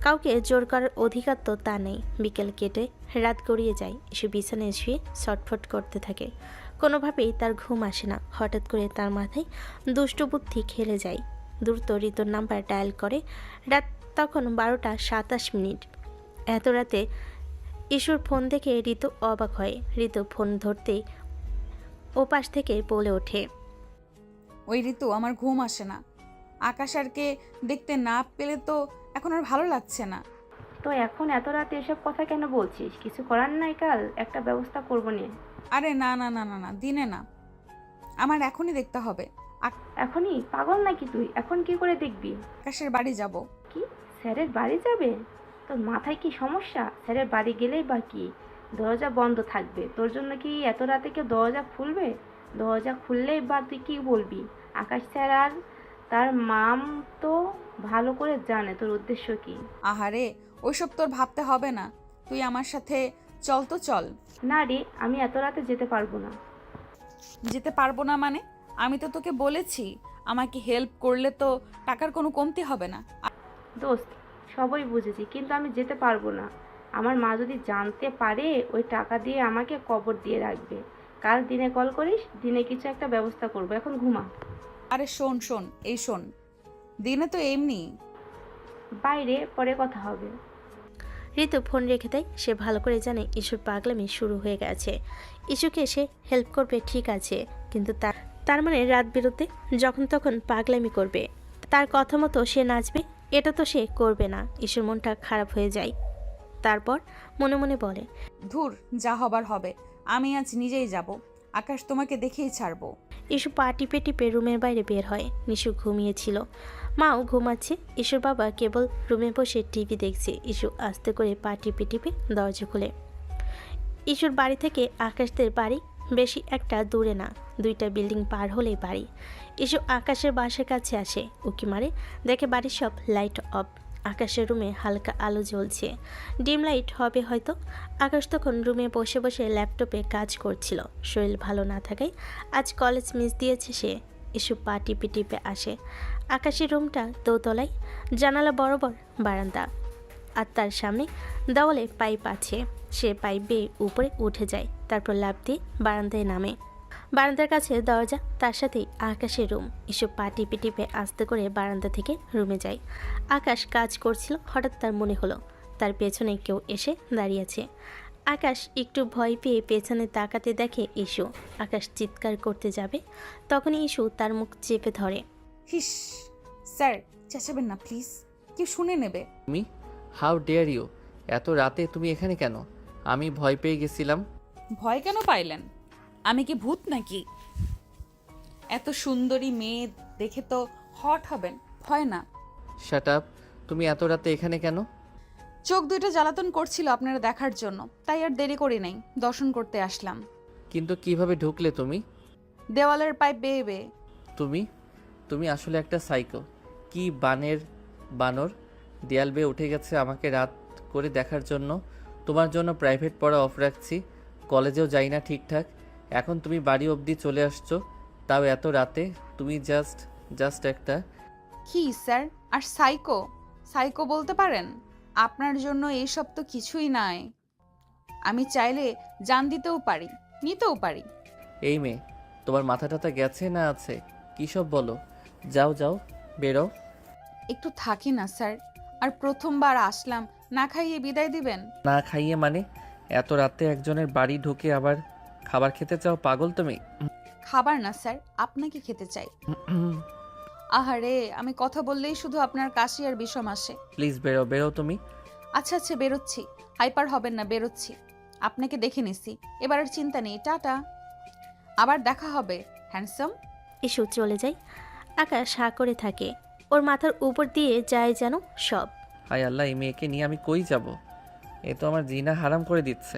কাউকে জোর করার অধিকার তো তা নেই। বিকেল কেটে রাত গড়িয়ে যায়। ইস্যু বিছানায় শুয়ে ছটফট করতে থাকে। কোনোভাবেই তার ঘুম আসে না। হঠাৎ করে তার মাথায় দুষ্টু বুদ্ধি খেলে যায়। দ্রুত ঋতুর নাম্বার ডায়াল করে। রাত তখন 12:27। এত রাতে ইস্যুর ফোন দেখে ঋতু অবাক হয়। ঋতু ফোন ধরতেই ওপাশ থেকে বলে ওঠে। ওই ঋতু, আমার ঘুম আসে না। আকাশ আরকে দেখতে না পেলে তো এখন আর ভালো লাগছে না। তো এখন এত রাতে এসব কথা কেন বলছিস? কিছু করার নাই, কাল একটা ব্যবস্থা করবো নে। আরে না না না না না, দিনে না, আমার এখনই দেখতে হবে। এখনই? পাগল নাকি তুই? এখন কি করে দেখবি? আকাশের বাড়ি যাব। কি? স্যারের বাড়ি যাবে? তোর মাথায় কি সমস্যা? স্যারের বাড়ি গেলেই বা কি? দরজা বন্ধ থাকবে, তোর জন্য কি এত রাতে কেউ দরজা খুলবে? দরজা খুললেই বা তুই কি বলবি? আকাশ স্যার আর তার মাম তো ভালো করে জানে তোর উদ্দেশ্য কি। আহারে, ওইসব তোর ভাবতে হবে না, তুই আমার সাথে চল তো চল। না রে, আমি এত রাতে যেতে পারবো না। যেতে পারবো না মানে? আমি তো তোকে বলেছি আমাকে হেল্প করলে তো টাকার কোনো কমতি হবে না। দোস্ত, সবই বুঝেছি, কিন্তু আমি যেতে পারবো না। আমার মা যদি জানতে পারে, ওই টাকা দিয়ে আমাকে কবর দিয়ে রাখবে। কাল দিনে কল করিস, দিনে কিছু একটা ব্যবস্থা করবো। এখন ঘুমা। আরে শোন শোন, এই শোন, দিনে তো এমনি। বাইরে পরে কথা হবে। ঋতু ফোন রেখে দেয়। সে ভালো করে জানে ইস্যুর পাগলামি শুরু হয়ে গেছে। ইস্যুকে সে হেল্প করবে ঠিক আছে, কিন্তু তার মানে রাত বিরতে যখন তখন পাগলামি করবে, তার কথা মতো সে নাচবে, এটা তো সে করবে না। ইস্যুর মনটা খারাপ হয়ে যায়। তারপর মনে মনে বলে, ধুর, যা হবার হবে, আমি আজ নিজেই যাব। আকাশ তোমাকে দেখেই ছাড়বো। ইস্যু পা টিপে টিপে রুমের বাইরে বের হয়। নিশু ঘুমিয়েছিল, মাও ঘুমাচ্ছে। ইস্যুর বাবা কেবল রুমে বসে টিভি দেখছে। ইস্যু আস্তে করে পা টিপে টিপে দরজা খুলে। ইস্যুর বাড়ি থেকে আকাশদের বাড়ি বেশি একটা দূরে না, 2টা বিল্ডিং পার হলেই বাড়ি। ইস্যু আকাশের বাসার কাছে আসে, উকি মারে, দেখে বাড়ির সব লাইট অফ। আকাশের রুমে হালকা আলো জ্বলছে, ডিম লাইট হবে হয়তো। আকাশ তখন রুমে বসে বসে ল্যাপটপে কাজ করছিল। শরীর ভালো না থাকায় আজ কলেজ মিস দিয়েছে সে। ইস্যু পা টিপে টিপে আসে। আকাশের রুমটা দোতলায়, জানালা বরাবর বারান্দা, আর তার সামনে দেওয়ালে পাইপ আছে। সে পাইপ বেয়ে উপরে উঠে যায়, তারপর লাফ দিয়ে বারান্দায় নামে। বারান্দার কাছে দরজা, তার সাথেই আকাশের রুম। এসব পা টিপে টিপে আস্তে করে বারান্দা থেকে রুমে যায়। আকাশ কাজ করছিল, হঠাৎ তার মনে হলো তার পেছনে কেউ এসে দাঁড়িয়েছে। আকাশ একটু ভয় পেয়ে পেছনে তাকাতে দেখে ইস্যু। আকাশ চিৎকার করতে যাবে, তখনই ইস্যু তার মুখ চেপে ধরে। হিস, স্যার চেঁচাবেন না প্লিজ, কেউ শুনে নেবে। তুমি, হাউ ডেয়ার ইউ, এত রাতে তুমি এখানে কেন? আমি ভয় পেয়ে গেছিলাম। ভয় কেন পাইলেন? আমি কি ভূত নাকি? এত সুন্দরী মেয়ে দেখে তো হট হবেন, হয় না? শাট আপ, তুমি এত রাতে এখানে কেন? চোখ দুইটা জ্বালাতন করছিল আপনারা দেখার জন্য, তাই আর দেরি করি নাই, দর্শন করতে আসলাম। কিন্তু কিভাবে ঢুকলে তুমি? দেওয়ালের পাইপ বেয়ে বেয়ে। তুমি তুমি আসলে একটা সাইকো। কি বানর দেয়াল বেয়ে উঠে গেছে আমাকে রাত করে দেখার জন্য। তোমার জন্য প্রাইভেট পড়া অফ রাখছি, কলেজেও যাই না ঠিকঠাক, এখন তুমি বাড়ি অবধি চলে আসছো, তাও এত রাতে। তুমি জাস্ট একটা। কি স্যার, আর সাইকো? সাইকো বলতে পারেন? আপনার জন্য এইসব তো কিছুই নাই। আমি চাইলে জান দিতেও পারি, নিতেও পারি। এই মেয়ে, তোমার মাথা টাথা গেছে না আছে? কী সব বলো? যাও যাও, বেরো। একটু থাকি না স্যার, আর প্রথমবার আসলাম, না খাইয়ে বিদায় দিবেন? না খাইয়ে মানে? এত রাতে একজনের বাড়ি ঢুকে আবার খাবার খেতে চাও? পাগল তুমি। খাবার না স্যার, আপনাকে খেতে চাই। আহারে, আমি কথা বললেই শুধু আপনার কাশি আর বিষম আসে। প্লিজ বেরো তুমি। আচ্ছা আচ্ছা, বেরোচ্ছি, হাইপার হবেন না, বেরোচ্ছি। আপনাকে দেখে নিছি, এবার আর চিন্তা নেই, টাটা, আবার দেখা হবে হ্যান্ডসাম। ইস্যু চলে যায়। আকাশ হা করে থাকে, ওর মাথার উপর দিয়ে যায় যেন সব। হায় আল্লাহ, এই মেয়েকে নিয়ে আমি কই যাব? এ তো আমার জিনা হারাম করে দিচ্ছে,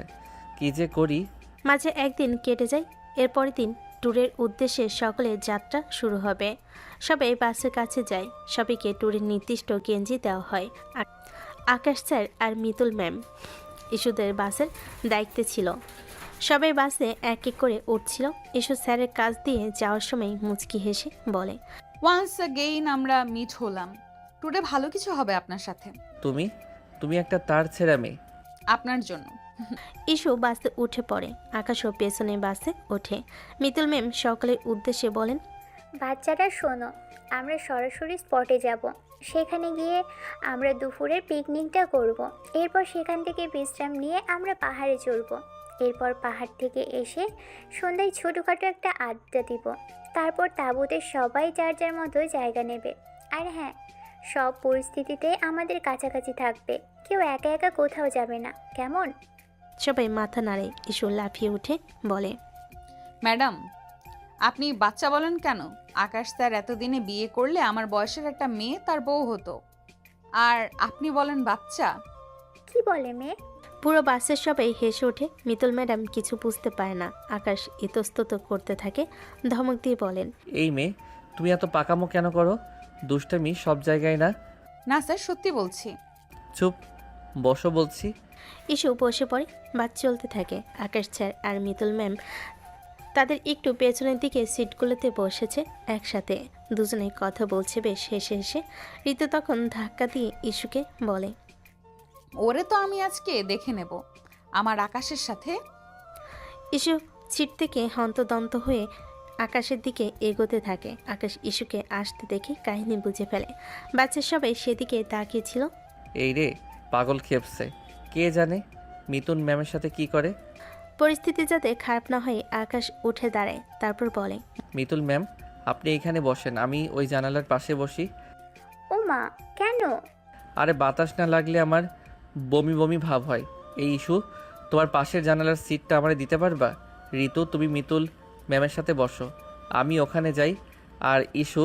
কি যে করি। মাঝে একদিন কেটে যায়, এরপরের দিন ট্যুরের উদ্দেশ্যে সকলের যাত্রা শুরু হবে। সবাই বাসের কাছে যায়, সবাইকে ট্যুরের নির্দিষ্ট গেঞ্জি দেওয়া হয়। আকাশ স্যার আর মিতুল ম্যাম ইস্যুদের বাসের দায়িত্বে ছিল। সবাই বাসে এক এক করে উঠছিল। ইস্যু স্যারের কাছ দিয়ে যাওয়ার সময় মুচকি হেসে বলে, ওয়ান্স অ্যাগেইন আমরা মিট হলাম, টুডে ভালো কিছু হবে আপনার সাথে। তুমি একটা তার ছেঁড়া মেয়ে। আপনার জন্য। ইস্যু বাসে উঠে পড়ে, আকাশও পেছনে বাসে ওঠে। মিতুল ম্যাম সকলের উদ্দেশ্যে বলেন, বাচ্চারা শোনো, আমরা সরাসরি স্পটে যাব। সেখানে গিয়ে আমরা দুপুরের পিকনিকটা করব। এরপর সেখান থেকে বিশ্রাম নিয়ে আমরা পাহাড়ে চড়ব। এরপর পাহাড় থেকে এসে সন্ধ্যায় ছোটোখাটো একটা আড্ডা দিব। তারপর তাঁবুতে সবাই যার যার মতো জায়গা নেবে। আর হ্যাঁ, সব পরিস্থিতিতে আমাদের কাছাকাছি থাকবে, কেউ একা একা কোথাও যাবে না, কেমন? সবাই মাথা নাড়ে। ইস্যু লাফিয়ে উঠে বলে, ম্যাডাম, আপনি বাচ্চা বলেন কেন? আকাশ স্যার এতদিনে বিয়ে করলে আমার বয়সের একটা মেয়ে তার বউ হতো, আর আপনি বলেন বাচ্চা? কি বলে মেয়ে? পুরো বাসের সবাই হেসে ওঠে। মিতুল ম্যাডাম কিছু বুঝতে পারে না। আকাশ ইতস্তত করতে থাকে, ধমক দিয়ে বলেন, এই মেয়ে, তুমি এত পাকামো কেন করো? দুষ্টামি সব জায়গায় না। না স্যার, সত্যি বলছি। চুপ, বসো বলছি। ইস্যু বসে পড়ে। বাস চলতে থাকে। আকাশ স্যার আর মিতুল ম্যাম তাদের একটু পেছনের দিকে সিটগুলোতে বসেছে একসাথে। দুজনে কথা বলছে বেশ হেসে হেসে। ঋতু তখন ধাক্কা দিয়ে ইস্যুকে বলে, ওরে তো আমি আজকে দেখে নেব আমার আকাশের সাথে। ইস্যু সিট থেকে হন্তদন্ত হয়ে আকাশের দিকে এগোতে থাকে। আকাশ ইস্যুকে আসতে দেখে কাহিনী বুঝে ফেলে। বাচ্চার সবাই সেদিকে তাকিয়েছিল। এই রে, পাগল খেপছে। কে জানে মিতুন ম্যামের সাথে কি করে। পরিস্থিতি যাতে খারাপ না হয় আকাশ উঠে দাঁড়ায়, তারপর বলে, মিতুল ম্যাম, আপনি এখানে বসেন, আমি ওই জানালার পাশে বসি। ও মা, কেন? আরে বাতাস না লাগলে আমার বমি বমি ভাব হয়। এই ইস্যু, তোমার পাশের জানালার সিটটা আমারে দিতে পারবা? ঋতু, তুমি মিতুল ম্যামের সাথে বসো, আমি ওখানে যাই। আর ইস্যু,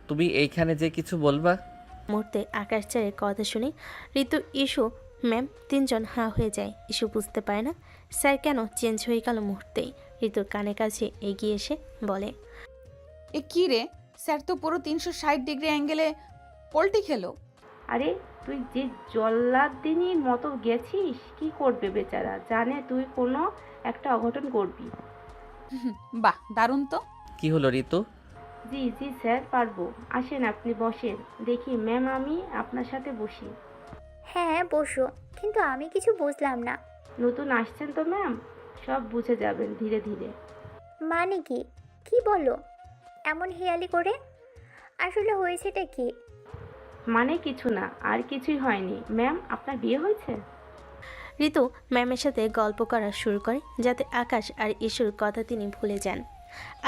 তুমি এইখানে যে কিছু বলবা। মুহূর্তে আকাশ স্যারের কথা শুনে ঋতু, ইস্যু, ম্যাম তিনজন হাঁ হয়ে যায়। ইস্যু বুঝতে পারে না স্যার কেন চেঞ্জ হয়ে গেল মুহূর্তেই। ঋতুর কানের কাছে এগিয়ে এসে বলে, এ কি রে, স্যার তো পুরো 360 ডিগ্রি অ্যাঙ্গেলে পল্টি খেলো। আরে তুই যে জল্লাদিনীর মতো গেছিস, কি করবে বেচারা, জানে তুই কোনো একটা অঘটন করবি। বাহ, দারুণ তো। কি হলো ঋতু? জি জি স্যার, পারবো। আসেন, আপনি বসেন। দেখি ম্যাম, আমি আপনার সাথে বসি। হ্যাঁ বসো, কিন্তু আমি কিছু বুঝলাম না। নতুন আসছেন তো ম্যাম, সব বুঝে যাবেন ধীরে ধীরে। মানে কি? কি বলো এমন হেয়ালি করে? আসলে হয়েছেটা কি? মানে কিছু না, আর কিছুই হয়নি। ম্যাম, আপনার বিয়ে হয়েছে? ঋতু ম্যামের সাথে গল্প করা শুরু করে যাতে আকাশ আর ইস্যুর কথা তিনি ভুলে যান।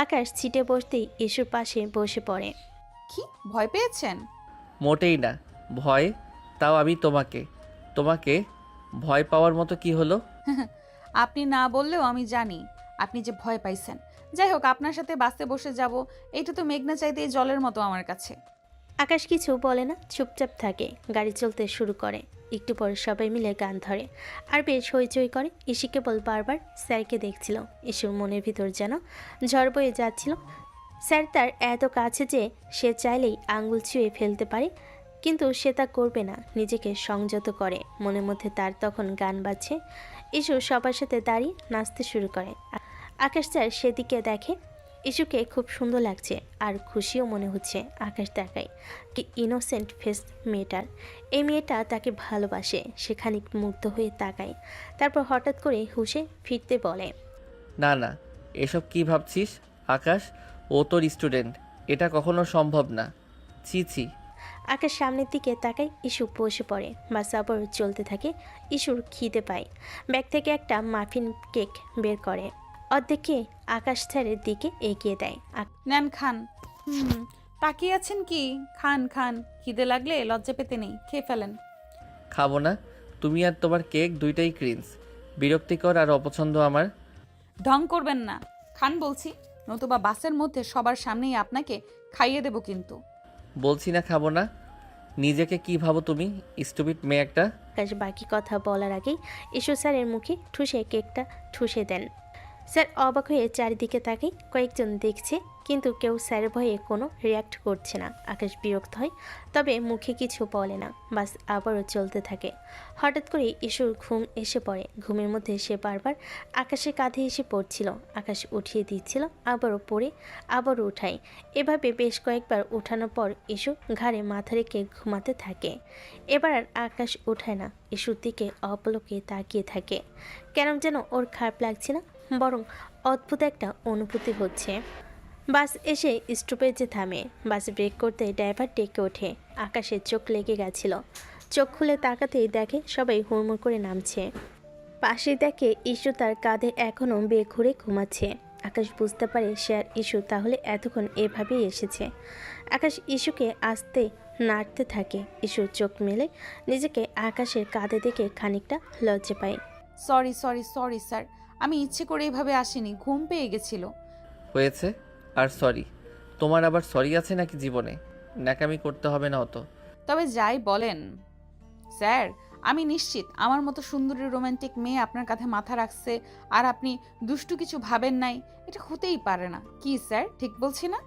আকাশ সিটে বসতেই ইস্যুর পাশে বসে পড়ে। কি ভয় পেয়েছেন? মোটেই না। ভয়? তাও আমি তোমাকে তোমাকে ভয় পাওয়ার মতো কি হলো? আপনি না বললেও আমি জানি আপনি যে ভয় পাইছেন। যাই হোক, আপনার সাথে বাসে বসে যাব, এটা তো মেঘনা চাইতে জলের মতো আমার কাছে। আকাশ কিছু বলে না, চুপচাপ থাকে। গাড়ি চলতে শুরু করে। একটু পরে সবাই মিলে গান ধরে আর বেশ হইচই করে। ইসি কেবল বারবার স্যারকে দেখছিল। ইসুর মনের ভিতর যেন ঝড় বয়ে যাচ্ছিল। স্যার তার এত কাছে যে সে চাইলেই আঙ্গুল ছুঁয়ে ফেলতে পারে, কিন্তু সে তা করবে না। নিজেকে সংযত করে। মনের মধ্যে তার তখন গান বাজছে। ইসু সবার সাথে দাঁড়িয়ে নাচতে শুরু করে। আকাশ স্যার সেদিকে দেখে। ইসুকে খুব সুন্দর লাগছে আর খুশিও মনে হচ্ছে। আকাশ তাকায়, কি ইনোসেন্ট ফেস মেয়েটার। এই মেয়েটা তাকে ভালোবাসে। সে খানিক মুগ্ধ হয়ে তাকায়, তারপর হঠাৎ করে হুঁশে ফিরতে বলে, না না, এসব কি ভাবছিস আকাশ? ও তোর স্টুডেন্ট, এটা কখনো সম্ভব না। ছি ছি। আকাশ সামনের দিকে তাকায়। ইস্যু বসে পড়ে। বাস আবার চলতে থাকে। ইস্যুর খিদে পায়। ব্যাগ থেকে একটা মাফিন কেক বের করে। অর্ধেকে আকাশ স্যারের দিকে এগিয়ে দেয়। নেন, খান। তাকিয়ে আছেন কি? খান খান, খিদে লাগলে লজ্জা পেতে নেই, খেয়ে ফেলেন। খাবো না। তুমি আর তোমার কেক দুইটাই ক্রিঞ্জ, বিরক্তিকর আর অপছন্দ আমার। ঢং করবেন না, খান বলছি, নতুবা বাসের মধ্যে সবার সামনেই আপনাকে খাইয়ে দেব কিন্তু। বলছি না খাবো না। নিজেকে কি ভাবো তুমি, স্টুপিড মেয়ে একটা? আকাশ বাকি কথা বলার আগেই ইস্যু স্যারের মুখে ঠুসে কেকটা ঠুসে দেন। স্যার অবাক হয়ে চারিদিকে তাকায়। কয়েকজন দেখছে, কিন্তু কেউ স্যারের ভয়ে কোনো রিয়াক্ট করছে না। আকাশ বিরক্ত হয়, তবে মুখে কিছু বলে না। বাস আবারও চলতে থাকে। হঠাৎ করে ইস্যুর ঘুম এসে পড়ে। ঘুমের মধ্যে সে বারবার আকাশের কাঁধে এসে পড়ছিল। আকাশ উঠিয়ে দিচ্ছিল, আবারও পড়ে আবারও উঠায়। এভাবে বেশ কয়েকবার উঠানোর পর ইস্যু ঘাড়ে মাথা রেখে ঘুমাতে থাকে। এবার আর আকাশ উঠায় না, ইস্যুর দিকে অপলকে তাকিয়ে থাকে। কেন যেন ওর খারাপ লাগছে না, বরং অদ্ভুত একটা অনুভূতি হচ্ছে। বাস এসে স্টপেজে থামে। বাস ব্রেক করতে ড্রাইভার ডেকে ওঠে। আকাশের চোখ লেগে গেছিল। চোখ খুলে তাকাতেই দেখে সবাই হুড়মুড় করে নামছে। পাশে দেখে ইস্যু তার কাঁধে এখনও বেঘুরে ঘুমাচ্ছে। আকাশ বুঝতে পারে সে আর ইস্যু তাহলে এতক্ষণ এভাবেই এসেছে। আকাশ ইস্যুকে আস্তে নাড়তে থাকে। ইস্যু চোখ মেলে নিজেকে আকাশের কাঁধে দেখে খানিকটা লজ্জা পায়। সরি সরি সরি স্যার, আমি ইচ্ছে করে এইভাবে আসিনি, ঘুম পেয়ে গেছিল। হয়েছে আর সরি? তোমার আবার সরি আছে নাকি জীবনে? ন্যাকামি করতে হবে না অত। তবে যাই বলেন স্যার, আমি নিশ্চিত আমার মতো সুন্দরী রোমান্টিক মেয়ে আপনার কাঁধে মাথা রাখছে আর আপনি দুষ্টু কিছু ভাবেন নাই। এটা হতেই পারে না। কি স্যার, ঠিক বলছি না?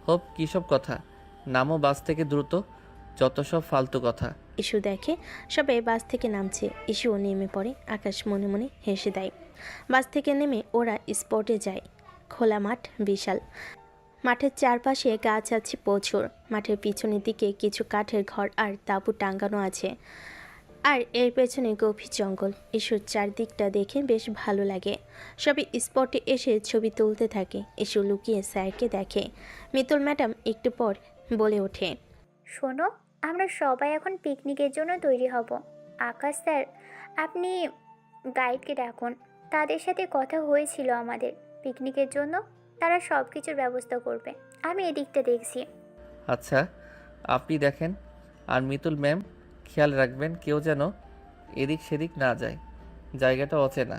হোপ, কী সব কথা? নামো বাস থেকে দ্রুত, যত সব ফালতু কথা। ইস্যু দেখে সবাই বাস থেকে নামছে। ইস্যুও নেমে পড়ে। আকাশ মনে মনে হেসে দেয়। বাস থেকে নেমে ওরা স্পটে যায়। খোলা মাঠ, বিশাল। মাঠের চারপাশে গাছ আছে প্রচুর। মাঠের পিছনের দিকে কিছু কাঠের ঘর আর তাঁবু টাঙ্গানো আছে। আর এর পেছনে গভীর জঙ্গল। ইস্যুর চারদিকটা দেখে বেশ ভালো লাগে। সবাই স্পটে এসে ছবি তুলতে থাকে। ইস্যু লুকিয়ে স্যারকে দেখে। মিতুল ম্যাডাম একটু পর বলে ওঠে, শোনো, আমরা সবাই এখন পিকনিকের জন্য তৈরি হব। আকাশ স্যার, আপনি গাইডকে ডাকুন। তাদের সাথে কথা হয়েছিল আমাদের পিকনিকের জন্য, তারা সব কিছুর ব্যবস্থা করবে। আমি এদিকটা দেখছি। আচ্ছা, আপনি দেখেন। আর মিতুল ম্যাম, খেয়াল রাখবেন কেউ যেন এদিক সেদিক না যায়, জায়গাটা অচেনা।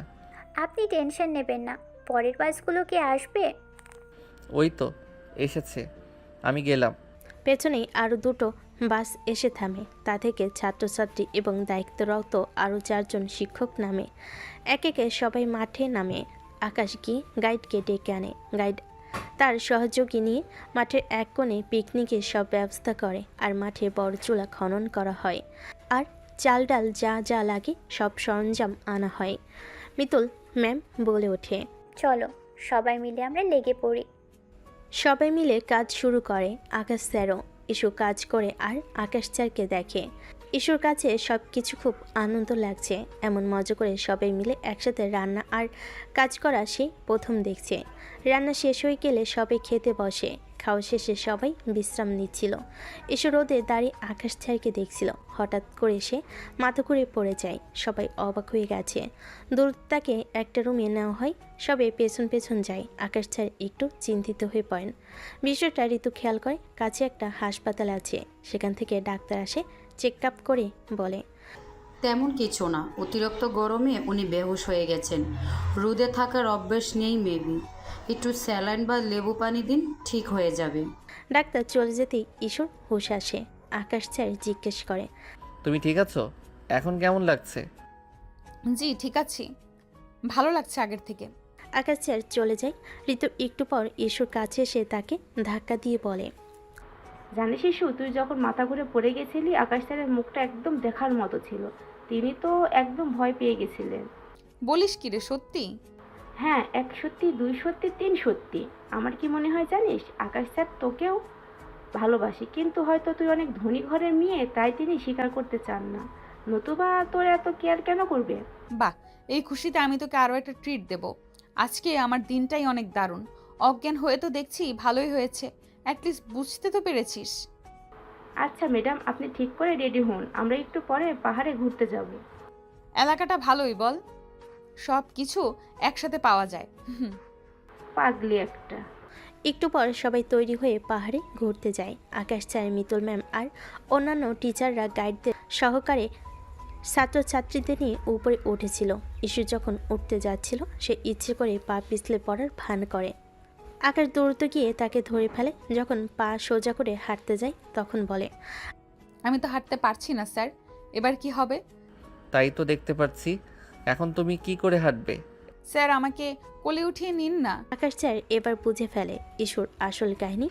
আপনি টেনশন নেবেন না। পরের বাসগুলো কি আসবে? ওই তো এসেছে, আমি গেলাম। পেছনেই আরও দুটো বাস এসে থামে। তা থেকে ছাত্রছাত্রী এবং দায়িত্বরত আরও 4 জন শিক্ষক নামে। একে একে সবাই মাঠে নামে। আকাশ গিয়ে গাইডকে ডেকে আনে। গাইড তার সহযোগী নিয়ে মাঠের এক কোণে পিকনিকের সব ব্যবস্থা করে। আর মাঠে বড় চুলা খনন করা হয়। আর চাল ডাল যা যা লাগে সব সরঞ্জাম আনা হয়। মিতুল ম্যাম বলে ওঠে, চলো সবাই মিলে আমরা লেগে পড়ি। সবাই মিলে কাজ শুরু করে। আকাশ স্যারও। ইস্যু কাজ করে আর আকাশ স্যারকে দেখে। ইস্যুর কাছে সব কিছু খুব আনন্দ লাগছে। এমন মজা করে সবাই মিলে একসাথে রান্না আর কাজ করা সে প্রথম দেখছে। রান্না শেষ হয়ে গেলে সবাই খেতে বসে। খাওয়া শেষে সবাই বিশ্রাম নিচ্ছিল। ইস্যু রোদে দাঁড়িয়ে আকাশ স্যারকে দেখছিল। হঠাৎ করে সে মাথা ঘুরে পড়ে যায়। সবাই অবাক হয়ে গেছে। দূর তাকে একটা রুমে নেওয়া হয়। সবাই পেছন পেছন যায়। আকাশ স্যার একটু চিন্তিত হয়ে পড়েন। বিষয়টা ঋতু খেয়াল করে। কাছে একটা হাসপাতাল আছে, সেখান থেকে ডাক্তার আসে। চেক আপ করে বলে, তেমন কিছু না, অতিরিক্ত গরমে উনি বেহুশ হয়ে গেছেন। রোদে থাকার অভ্যেস নেই মেবি। একটু স্যালাইন বা লেবু পানি দিন, ঠিক হয়ে যাবে। ডাক্তার চলে যেতেই ঈশ্বর হুশ আসে। আকাশ স্যার জিজ্ঞেস করে, তুমি ঠিক আছো? এখন কেমন লাগছে? জি ঠিক আছি, ভালো লাগছে আগের থেকে। আকাশ স্যার চলে যায়। ঋতু একটু পর ইস্যুর কাছে এসে তাকে ধাক্কা দিয়ে বলে, জানিস ইস্যু, তুই যখন মাথা ঘুরে পড়ে গেছিলি আকাশ স্যারের মুখটা একদম দেখার মতো ছিল। তিনি তো একদম ভয় পেয়ে গেছিলেন। বলিস কি রে, সত্যি? হ্যাঁ, 1 সত্যি, 2 সত্যি, 3 সত্যি। আমার কি মনে হয় জানিস, আকাশ স্যার তোকেও ভালোবাসি, কিন্তু হয়তো তুই অনেক ধনী ঘরের মেয়ে, তাই তিনি স্বীকার করতে চান না। নতুবা তোর এত কেয়ার কেন করবে? বাহ, এই খুশিতে আমি তোকে আরও একটা ট্রিট দেব। আজকে আমার দিনটাই অনেক দারুণ। অজ্ঞান হয়ে তো দেখছি ভালোই হয়েছে, অ্যাটলিস্ট বুঝতে তো পেরেছিস। আচ্ছা ম্যাডাম, আপনি ঠিক করে রেডি হন, আমরা একটু পরে পাহাড়ে ঘুরতে যাব। এলাকাটা ভালোই বল, সব কিছু একসাথে পাওয়া যায়। পাগলি একটা। একটু পর সবাই তৈরি হয়ে পাহাড়ে ঘুরতে যায়। আকাশ স্যার, মিতুল ম্যাম আর অন্যান্য টিচাররা গাইডদের সহকারে ছাত্রছাত্রীদের নিয়ে উপরে উঠেছিল। ইস্যু যখন উঠতে যাচ্ছিল সে ইচ্ছে করে পা পিছলে পড়ার ভান করে। আকাশ দৌড়তে গিয়ে তাকে ধরে ফেলে। যখন পা সোজা করে হাঁটতে যায় তখন বলে, আমি তো হাঁটতে পারছি না স্যার, এবার কি হবে? তাই তো দেখতে পাচ্ছি। এখন তুমি কি করে হাঁটবে? স্যার আমাকে কোলে উঠিয়ে নিন না। আকাশ স্যার এবার বুঝে ফেলে ইস্যুর আসল কাহিনী।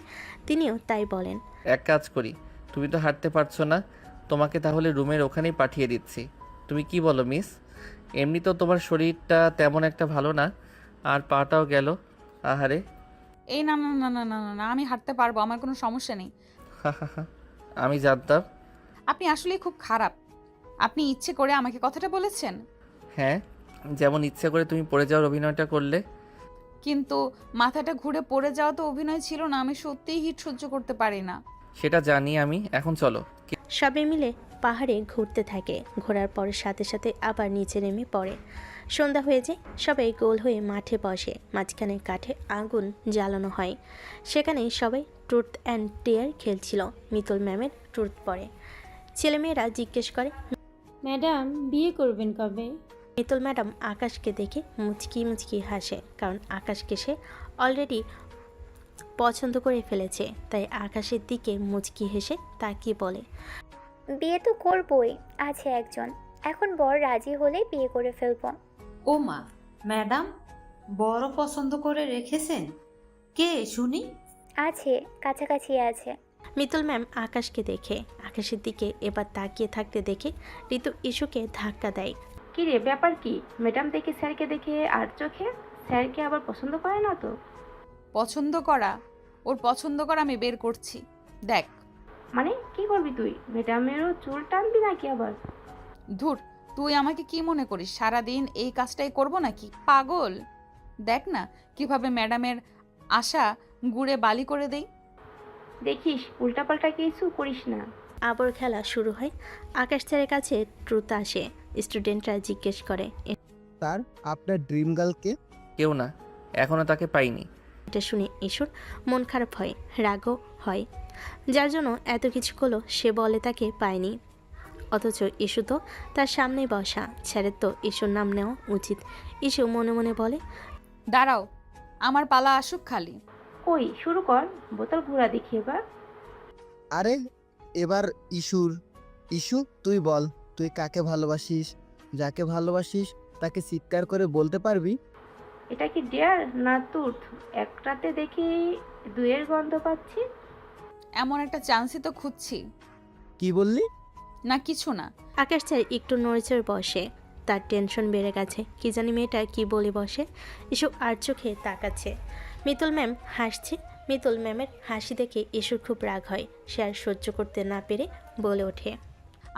তিনিও তাই বলেন, এক কাজ করি, তুমি তো হাঁটতে পারছো না, তোমাকে তাহলে রুমের ওখানেই পাঠিয়ে দিচ্ছি। তুমি কি বলো মিস? এমনি তো তোমার শরীরটা তেমন একটা ভালো না, আর পাটাও গেল। আহারে। এই না না না না না না, আমি হাঁটতে পারবো, আমার কোনো সমস্যা নেই। আমি জানতাম। আপনি আসলেই খুব খারাপ। আপনি ইচ্ছে করে আমাকে কথাটা বলেছেন। হ্যাঁ, যেমন ইচ্ছে করে তুমি পড়ে যাওয়ার অভিনয়টা করলে। কিন্তু মাথাটা ঘুরে পড়ে যাওয়া তো অভিনয় ছিল না। আমি সত্যিই হিট সহ্য করতে পারি না। সেটা জানি আমি, এখন চলো। সবাই মিলে পাহাড়ে ঘুরতে থাকে। ঘোরার পর সাথে সাথে আবার নিচে নেমে পড়ে। সন্ধ্যা হয়ে যায়, সবাই গোল হয়ে মাঠে বসে। মাঝখানে কাঠে আগুন জ্বালানো হয়, সেখানেই সবাই ট্রুথ অ্যান্ড ডেয়ার খেলছিল। মিতুল ম্যামের ট্রুথ পড়ে। ছেলেমেয়েরা জিজ্ঞেস করে, ম্যাডাম বিয়ে করবেন কবে? মিতুল ম্যাডাম আকাশকে দেখে মুচকি মুচকি হাসে, কারণ আকাশকে সে অলরেডি পছন্দ করে ফেলেছে। তাই আকাশের দিকে মুচকি হেসে তাকিয়ে বলে, বিয়ে তো করবই, আছে একজন। এখন বর রাজি হলেই বিয়ে করে ফেলবো। ও মা, ম্যাডাম বড় পছন্দ করে রেখেছেন? কে শুনি? আছে, কাছাকাছি আছে। মিতুল ম্যাম আকাশকে দেখে আকাশের দিকে এবার তাকিয়ে থাকতে দেখে ঋতু ইস্যুকে ধাক্কা দেয়। কি রে, ব্যাপার কি? ম্যাডাম দেখে স্যারকে দেখে আর চোখে, স্যারকে আবার পছন্দ করে না তো? পছন্দ করা, ওর পছন্দ করা আমি বের করছি, দেখ। মানে কি করবি তুই? ম্যাডামেরও চুল টানবি নাকি আবার? ধুর, তুই আমাকে কি মনে করিস সারাদিন এই কাজটাই করব নাকি? পাগল! দেখ না কিভাবে ম্যাডামের আশা গুড়ে বালি করে দেই। দেখিস উল্টাপাল্টা কিছু করিস না। আবার খেলা শুরু হয়। আকাশ স্যারের কাছে ট্রুথ আসে। স্টুডেন্টরা জিজ্ঞেস করে, স্যার আপনার ড্রিম গার্লকে? কেউ না, এখনও তাকে পাইনি। এটা শুনে ইস্যুর মন খারাপ হয়, রাগও হয়। যার জন্য এত কিছু করলো সে বলে তাকে পায়নি, অথচ ইস্যু তো তার সামনেই বসা। স্যারের তো ইস্যুর নাম নেওয়া উচিত। ইস্যু মনে মনে বলে, দাঁড়াও, আমার পালা আসুক খালি। কই শুরু কর, বোতল ঘোরা দেখি এবার। আরে এবার ইস্যু তুই বল, তুই কাকে ভালোবাসিস? যাকে ভালোবাসিস তাকে চিৎকার করে বলতে পারবি? এটা কি ডেয়ার না তুর্থ? একটাতে দেখি দুয়ের গন্ধ পাচ্ছি। এমন একটা চান্সই তো খুঁজছি। কি বললি? না কিছু না। আকাশ স্যার একটু নড়েচড়ে বসে, তার টেনশন বেড়ে গেছে। কি জানি মেয়েটা কি বলে বসে। ইস্যু আর চোখে তাকাচ্ছে। মিতুল ম্যাম হাসছে। মিতুল ম্যামের হাসি দেখে ইস্যুর খুব রাগ হয়। সে আর সহ্য করতে না পেরে বলে ওঠে,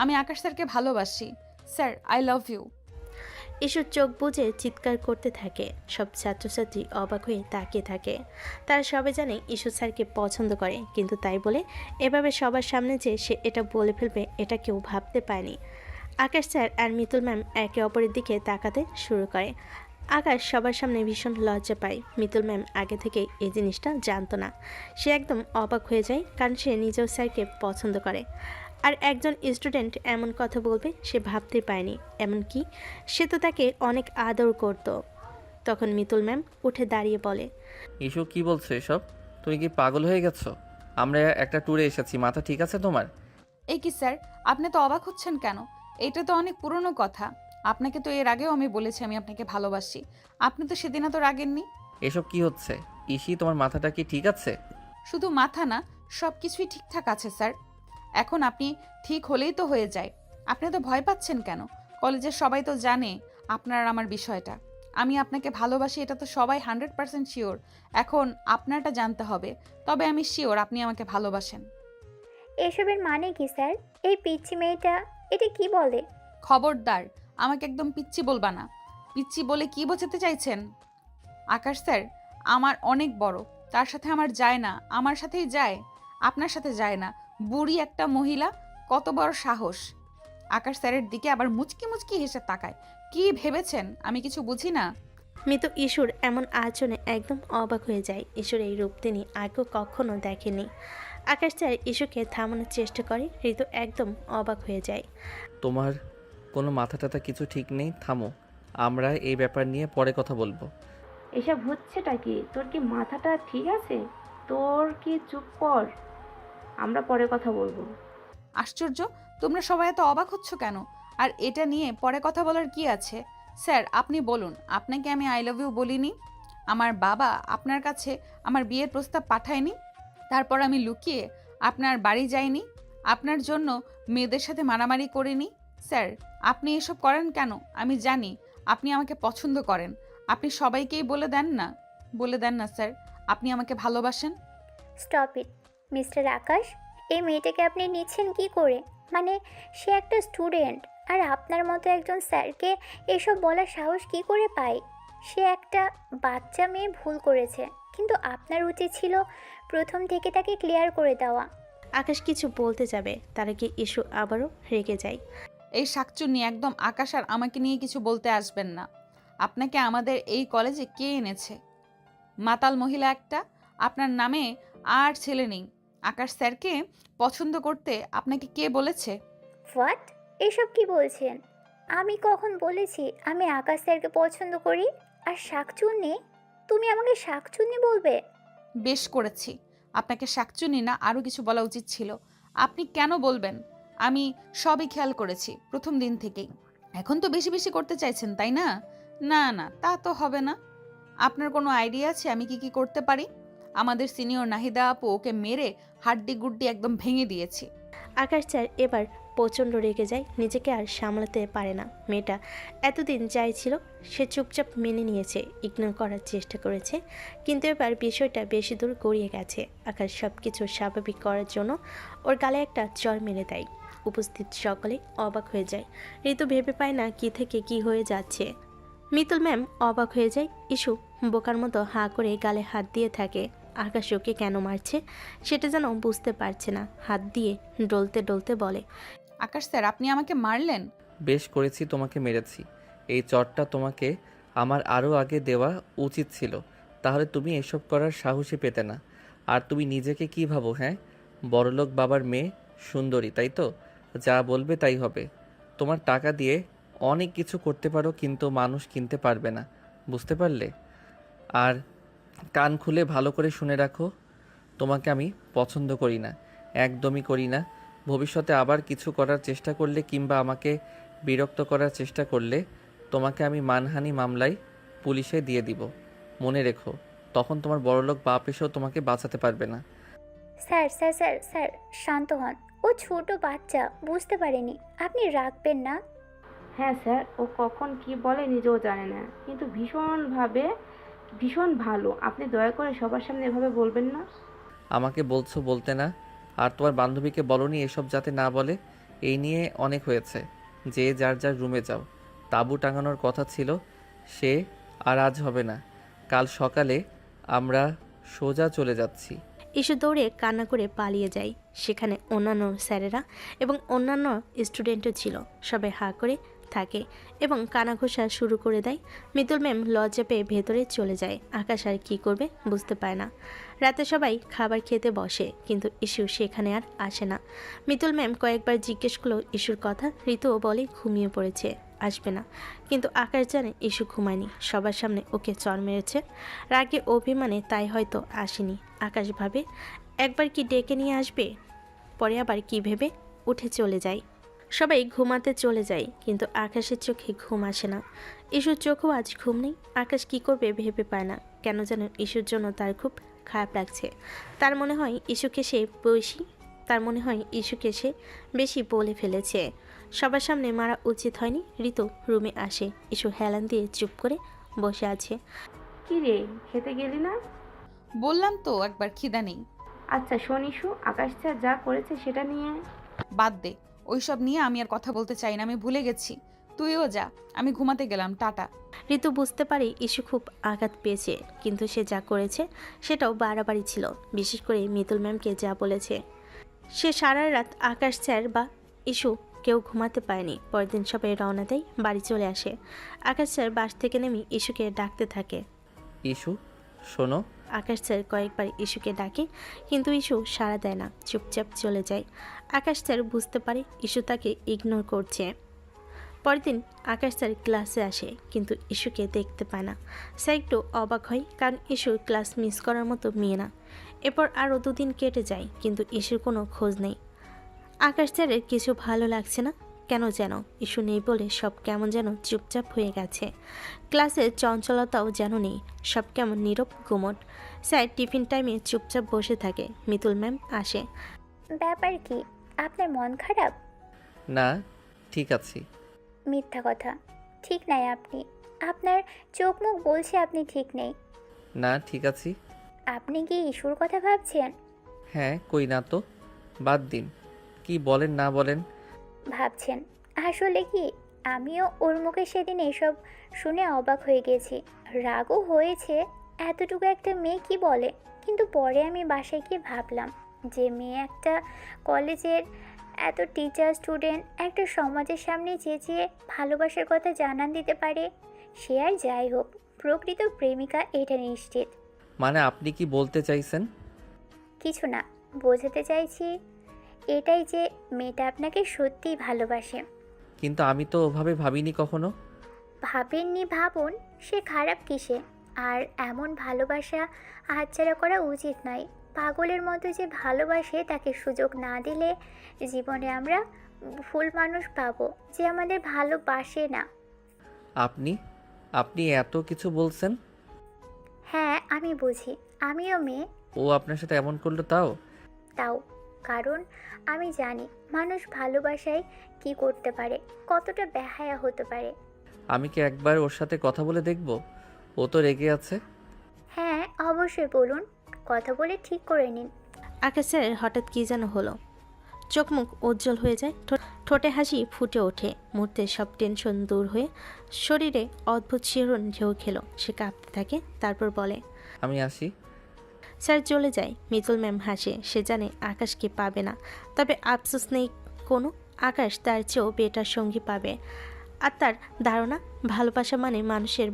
আমি আকাশ স্যারকে ভালোবাসি স্যার, আই লাভ ইউ। ইস্যুর চোখ বুজে চিৎকার করতে থাকে। সব ছাত্রছাত্রী অবাক হয়ে তাকিয়ে থাকে। তারা সবাই জানে ইস্যু স্যারকে পছন্দ করে, কিন্তু তাই বলে এভাবে সবার সামনে যে সে এটা বলে ফেলবে এটা কেউ ভাবতে পারেনি। আকাশ স্যার আর মিতুল ম্যাম একে অপরের দিকে তাকাতে শুরু করে। আকাশ সবার সামনে ভীষণ লজ্জা পায়। মিতুল ম্যাম আগে থেকে এই জিনিসটা জানতো না। সে একদম অবাক হয়ে যায়, কারণ সে নিজেও স্যারকে পছন্দ করে। আর একজন স্টুডেন্ট এমন কথা বলবে সে ভাবতে পায়নি। এমনকি সে তো তাকে অনেক আদর করত। তখন মিতুল ম্যাম উঠে দাঁড়িয়ে বলে, ইস্যু কি বলছো এসব? তুমি কি পাগল হয়ে গেছো? আমরা একটা ট্যুরে এসেছি, মাথা ঠিক আছে তোমার? এই কি স্যার, আপনি তো অবাক হচ্ছেন কেন? এটা তো অনেক পুরনো কথা। আপনাকে তো এর আগেও আমি বলেছি আমি আপনাকে ভালোবাসি। আপনি তো সেদিন তো রাগেননি। এসব কি হচ্ছে? ইসি, তোমার মাথাটা কি ঠিক আছে? শুধু মাথা না, সব কিছুই ঠিকঠাক আছে স্যার। এখন আপনি ঠিক হলেই তো হয়ে যায়। আপনি তো ভয় পাচ্ছেন কেন? কলেজের সবাই তো জানে আপনার আর আমার বিষয়টা। আমি আপনাকে ভালোবাসি, এটা তো সবাই 100% শিওর। এখন আপনারটা জানতে হবে, তবে আমি শিওর আপনি আমাকে ভালোবাসেন। এসবের মানে কি স্যার? এই পিচ্চি মেয়েটা এটা কি বলে? খবরদার, আমাকে একদম পিচ্চি বলবা না। পিচ্চি বলে কি বোঝাতে চাইছেন? আকাশ স্যার আমার অনেক বড়, তার সাথে আমার যায় না। আমার সাথেই যায়, আপনার সাথে যায় না। বুড়ি একটা মহিলা, কত বড় সাহস! আকাশ স্যারের দিকে আবার মুচকি মুচকি হেসে তাকায়। কি ভেবেছেন আমি কিছু বুঝি না? মিতু ইস্যুর এমন আচরণে একদম অবাক হয়ে যায়। ইস্যুর এই রূপ তিনি আগেও কখনো দেখেনি। আকাশ স্যার ইস্যুকে থামানোর চেষ্টা করে। ঋতু একদম অবাক হয়ে যায়। তোমার কোনো মাথা টাথা কিছু ঠিক নেই? থামো, আমরা এই ব্যাপার নিয়ে পরে কথা বলবো। এসব হচ্ছেটা কি? তোর কি মাথাটা ঠিক আছে? তোর কি, চুপ কর, আমরা পরে কথা বলবো। আশ্চর্য, তোমরা সবাই এত অবাক হচ্ছ কেন? আর এটা নিয়ে পরে কথা বলার কি আছে? স্যার আপনি বলুন, আপনাকে আমি আই লাভ ইউ বলিনি? আমার বাবা আপনার কাছে আমার বিয়ের প্রস্তাব পাঠায়নি? তারপর আমি লুকিয়ে আপনার বাড়ি যাইনি? আপনার জন্য মেয়েদের সাথে মারামারি করিনি? স্যার আপনি এসব করেন কেন? আমি জানি আপনি আমাকে পছন্দ করেন। আপনি সবাইকেই বলে দেন না স্যার আপনি আমাকে ভালোবাসেন। স্টপ ইট মিস্টার আকাশ। এই মেয়েটাকে আপনি নিচ্ছেন কি করে? মানে সে একটা স্টুডেন্ট, আর আপনার মতো একজন স্যারকে এসব বলার সাহস কি করে পায়? সে একটা বাচ্চা মেয়ে, ভুল করেছে, কিন্তু আপনার উচিত ছিল প্রথম থেকে তাকে ক্লিয়ার করে দেওয়া। আকাশ কিছু বলতে যাবে, তার আগে ইস্যু আবারও রেগে যায়। এই শাকচুন্নি একদম আকাশ আর আমাকে নিয়ে কিছু বলতে আসবেন না। আপনাকে আমাদের এই কলেজে কে এনেছে? মাতাল মহিলা একটা। আপনার নামে আর ছেলে নেই। আকাশ স্যারকে পছন্দ করতে আপনাকে কে বলেছে? হোয়াট? এসব কি বলছেন? আমি কখন বলেছি আমি আকাশ স্যারকে পছন্দ করি? আর শাকচুন্নি? তুমি আমাকে শাকচুন্নি বলবে? বেশ করেছি। আপনাকে শাকচুনি না আরও কিছু বলা উচিত ছিল। আপনি কেন বলবেন? আমি সবই খেয়াল করেছি প্রথম দিন থেকেই। এখন তো বেশি বেশি করতে চাইছেন, তাই না? না না, তা তো হবে না। আপনার কোনো আইডিয়া আছে আমি কি কি করতে পারি? আমাদের সিনিয়র নাহিদা আপু ওকে মেরে হাড্ডি গুড্ডি একদম ভেঙে দিয়েছি। আকাশ স্যার এবার প্রচণ্ড রেগে যায়, নিজেকে আর সামলাতে পারে না। মেয়েটা এতদিন যাই ছিল সে চুপচাপ মেনে নিয়েছে, ইগনোর করার চেষ্টা করেছে, কিন্তু এবার বিষয়টা বেশি দূর গড়িয়ে গেছে। আকাশ সব কিছু স্বাভাবিক করার জন্য ওর গালে একটা চড় মেরে দেয়। উপস্থিত সকলে অবাক হয়ে যায়। ঋতু ভেবে পায় না কি থেকে কি হয়ে যাচ্ছে। মিতুল ম্যাম অবাক হয়ে যায়। ইস্যু বোকার মতো হাঁ করে গালে হাত দিয়ে থাকে। আকাশ ওকে কেন মারছে সেটা যেন বুঝতে পারছে না। হাত দিয়ে ডলতে ডলতে বলে, আকাশ স্যার, আপনি আমাকে মারলেন? বেশ করেছি, তোমাকে মেরেছি। এই চটটা তোমাকে আমার আরও আগে দেওয়া উচিত ছিল, তাহলে তুমি এসব করার সাহসই পেতে না। আর তুমি নিজেকে কি ভাবো? হ্যাঁ, বড়লোক বাবার মেয়ে, সুন্দরী, তাই তো? যা বলবে তাই হবে। তোমার টাকা দিয়ে অনেক কিছু করতে পারো, কিন্তু মানুষ কিনতে পারবে না, বুঝতে পারলে? আর কান খুলে ভালো করে শুনে রাখো, তোমাকে আমি পছন্দ করি না, একদমই করি না। ভবিষ্যতে আবার কিছু করার চেষ্টা করলে কিংবা আমাকে বিরক্ত করার চেষ্টা করলে তোমাকে আমি মানহানি মামলায় পুলিশে দিয়ে দিব। মনে রেখো, তখন তোমার বড়লোক বাপ এসেও তোমাকে বাঁচাতে পারবে না। স্যার স্যার স্যার স্যার শান্ত হন। ও ছোট বাচ্চা, বুঝতে পারেনি। আপনি রাখবেন না? হ্যাঁ স্যার, ও কখন কি বলে নিজেও জানে না, কিন্তু ভীষণ ভালো। আপনি দয়া করে সবার সামনে এভাবে বলবেন না। আমাকে বলছো বলতে না, আর তোমার বান্ধবীকে বলনি এসব যাতে না বলে? এই নিয়ে অনেক হয়েছে, যে যার যার রুমে যাও। তাঁবু টাঙানোর কথা ছিল, সে আর আজ হবে না। কাল সকালে আমরা সোজা চলে যাচ্ছি। ইস্যু দৌড়ে কান্না করে পালিয়ে যায়। সেখানে অন্যান্য স্যারেরা এবং অন্যান্য স্টুডেন্টও ছিল। সবাই হাঁ করে থাকে এবং কানাঘোষা শুরু করে দেয়। মিতুল ম্যাম লজ্জা পেয়ে ভেতরে চলে যায়। আকাশ আর কী করবে বুঝতে পারে না। রাতে সবাই খাবার খেতে বসে, কিন্তু ইস্যু সেখানে আর আসে না। মিতুল ম্যাম কয়েকবার জিজ্ঞেস করলো ইস্যুর কথা। ঋতুও বলে ঘুমিয়ে পড়েছে, আসবে না। কিন্তু আকাশ জানে ইস্যু ঘুমায়নি, সবার সামনে ওকে চড় মেরেছে। রাগে অভিমানে তাই হয়তো আসেনি। আকাশ ভাবে একবার কি ডেকে নিয়ে আসবে, পরে আবার কি ভেবে উঠে চলে যায়। সবাই ঘুমাতে চলে যায়, কিন্তু আকাশের চোখে ঘুম আসে না। ইস্যুর চোখেও আজ ঘুম নেই। আকাশ কি করবে ভেবে পায় না। কেন যেন ইস্যুর জন্য তার খুব খারাপ লাগছে। তার মনে হয় ইস্যুকে সে বেশি বলে ফেলেছে। সবার সামনে মারা উচিত হয়নি। ঋতু রুমে আসে। ইস্যু হেলান দিয়ে চুপ করে বসে আছে। কি রে, খেতে গেলি না? বললাম তো একবার খিদা নেই। আচ্ছা শোন ইস্যু, আকাশ স্যার যা করেছে সেটা নিয়ে বাদ দে, ওইসব নিয়ে আমি আর কথা বলতে চাই না, আমি ভুলে গেছি। তুইও যা, আমি ঘুমাতে গেলাম, টাটা। ঋতু বুঝতে পারে ইস্যু খুব আঘাত পেয়েছে, কিন্তু সে যা করেছে সেটাও বাড়াবাড়ি ছিল। বিশেষ করে মিতুল ম্যামকে যা বলেছে। সে সারা রাত আকাশ স্যার বা ইস্যু কেউ ঘুমাতে পায়নি। পরের দিন সবাই রওনা দেয়, বাড়ি চলে আসে। আকাশ স্যার বাস থেকে নেমে ইস্যুকে ডাকতে থাকে। ইস্যু শোনো। আকাশ স্যার কয়েকবার ইস্যুকে ডাকে, কিন্তু ইস্যু সাড়া দেয় না, চুপচাপ চলে যায়। আকাশ স্যার বুঝতে পারে ইস্যু তাকে ইগনোর করছে। পরের দিন আকাশ স্যার ক্লাসে আসে, কিন্তু ইস্যুকে দেখতে পায় না। স্যার একটু অবাক হয়, কারণ ইস্যু ক্লাস মিস করার মতো মেয়ে না। এরপর আরও দুদিন কেটে যায়, কিন্তু ইস্যুর কোনো খোঁজ নেই। আকাশ স্যারের কিছু ভালো লাগছে না, কেন যেন ইস্যু নেই বলে সব কেমন যেন চুপচাপ হয়ে গেছে। ক্লাসের চঞ্চলতাও যেন নেই, সব কেমন নীরব গুমট। স্যার টিফিন টাইমে চুপচাপ বসে থাকে। মিতুল ম্যাম আসে। ব্যাপার কি, আপনার মন খারাপ? না, ঠিক আছি। মিথ্যা কথা, ঠিক নাই আপনি। আপনার চোখ মুখ বলছে আপনি ঠিক নেই। না, ঠিক আছি। আপনি কি ইস্যুর কথা ভাবছেন? হ্যাঁ, কই না তো। বাদ দিন, কি বলেন না বলেন। ভাবছেন? আসলে কি, আমিও ওর মুখে সেদিন এসব শুনে অবাক হয়ে গেছি। রাগও হয়েছে, এতটুকু একটা মেয়ে কি বলে। কিন্তু পরে আমি বাসায় গিয়ে ভাবলাম, যে মেয়ে একটা কলেজের এত টিচার স্টুডেন্ট একটা সমাজের সামনে চেঁচিয়ে ভালোবাসার কথা জানান দিতে পারে, সে আর যাই হোক, প্রকৃত প্রেমিকা এটা নিশ্চিত। মানে আপনি কি বলতে চাইছেন? কিছু না, বোঝাতে চাইছি এটাই যে মেয়েটা আপনাকে সত্যিই ভালোবাসে। কিন্তু আমি তো ওভাবে ভাবিনি কখনো। ভাবেননি ভাবুন, সে খারাপ কিসে? আর এমন ভালোবাসা হাতছাড়া করা উচিত নয়। পাগলের মতো যে ভালোবাসে তাকে সুযোগ না দিলে জীবনে আমরা ভুল মানুষ পাবো যে আমাদের ভালোবাসে না। আপনি আপনি এত কিছু বলছেন? হ্যাঁ, আমি বুঝি, আমিও মেয়ে। ও আপনার সাথে এমন করলো তাও? তাও কারণ আমি জানি মানুষ ভালোবাসায় কি করতে পারে, কতটা বেহায়া হতে পারে। আমি কি একবার ওর সাথে কথা বলে দেখব? ও তো রেগে আছে। হ্যাঁ অবশ্যই বলুন, কথা বলে ঠিক করে নিন। আকাশের হঠাৎ কী যেন হলো, চোখ মুখ উজ্জ্বল হয়ে যায়, ঠোঁটে হাসি ফুটে ওঠে। মুহূর্তে সব টেনশন দূর হয়ে শরীরে অদ্ভুত শিহরণ ঢেউ খেলো। সে কাঁপতে থাকে, তারপর বলে, আমি আসি। স্যার চলে যায়। মিতুল ম্যাম হাসে, সে জানে আকাশকে পাবে না, তবে আফসোস নেই কোনো। আকাশ তার চেয়েও বেটার সঙ্গী পাবে। আর তার ধারণা ভালোবাসা মানে মানুষের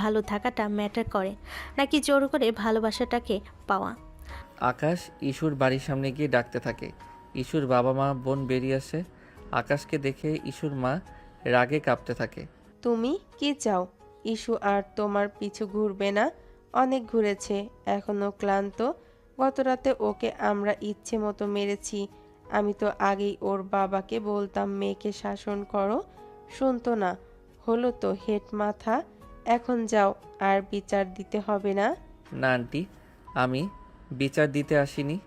ভালো থাকাটা ম্যাটার করে, নাকি জোর করে ভালোবাসাটাকে পাওয়া। আকাশ ইস্যুর বাড়ির সামনে গিয়ে ডাকতে থাকে। ইস্যুর বাবা মা বোন বেরিয়ে আসে। আকাশকে দেখে ইস্যুর মা রাগে কাঁপতে থাকে। তুমি কি চাও? ইস্যু আর তোমার পিছু ঘুরবে না, অনেক ঘুরেছে, এখনো ক্লান্ত। গতরাতে ওকে আমরা ইচ্ছে মতো মেরেছি। আমি তো আগেই ওর বাবাকে বলতাম মেয়েকে শাসন করো, শুনতো না। হলো তো হেড মাথা। এখন যাও, আর বিচার দিতে হবে না। না আন্টি, আমি বিচার দিতে আসিনি।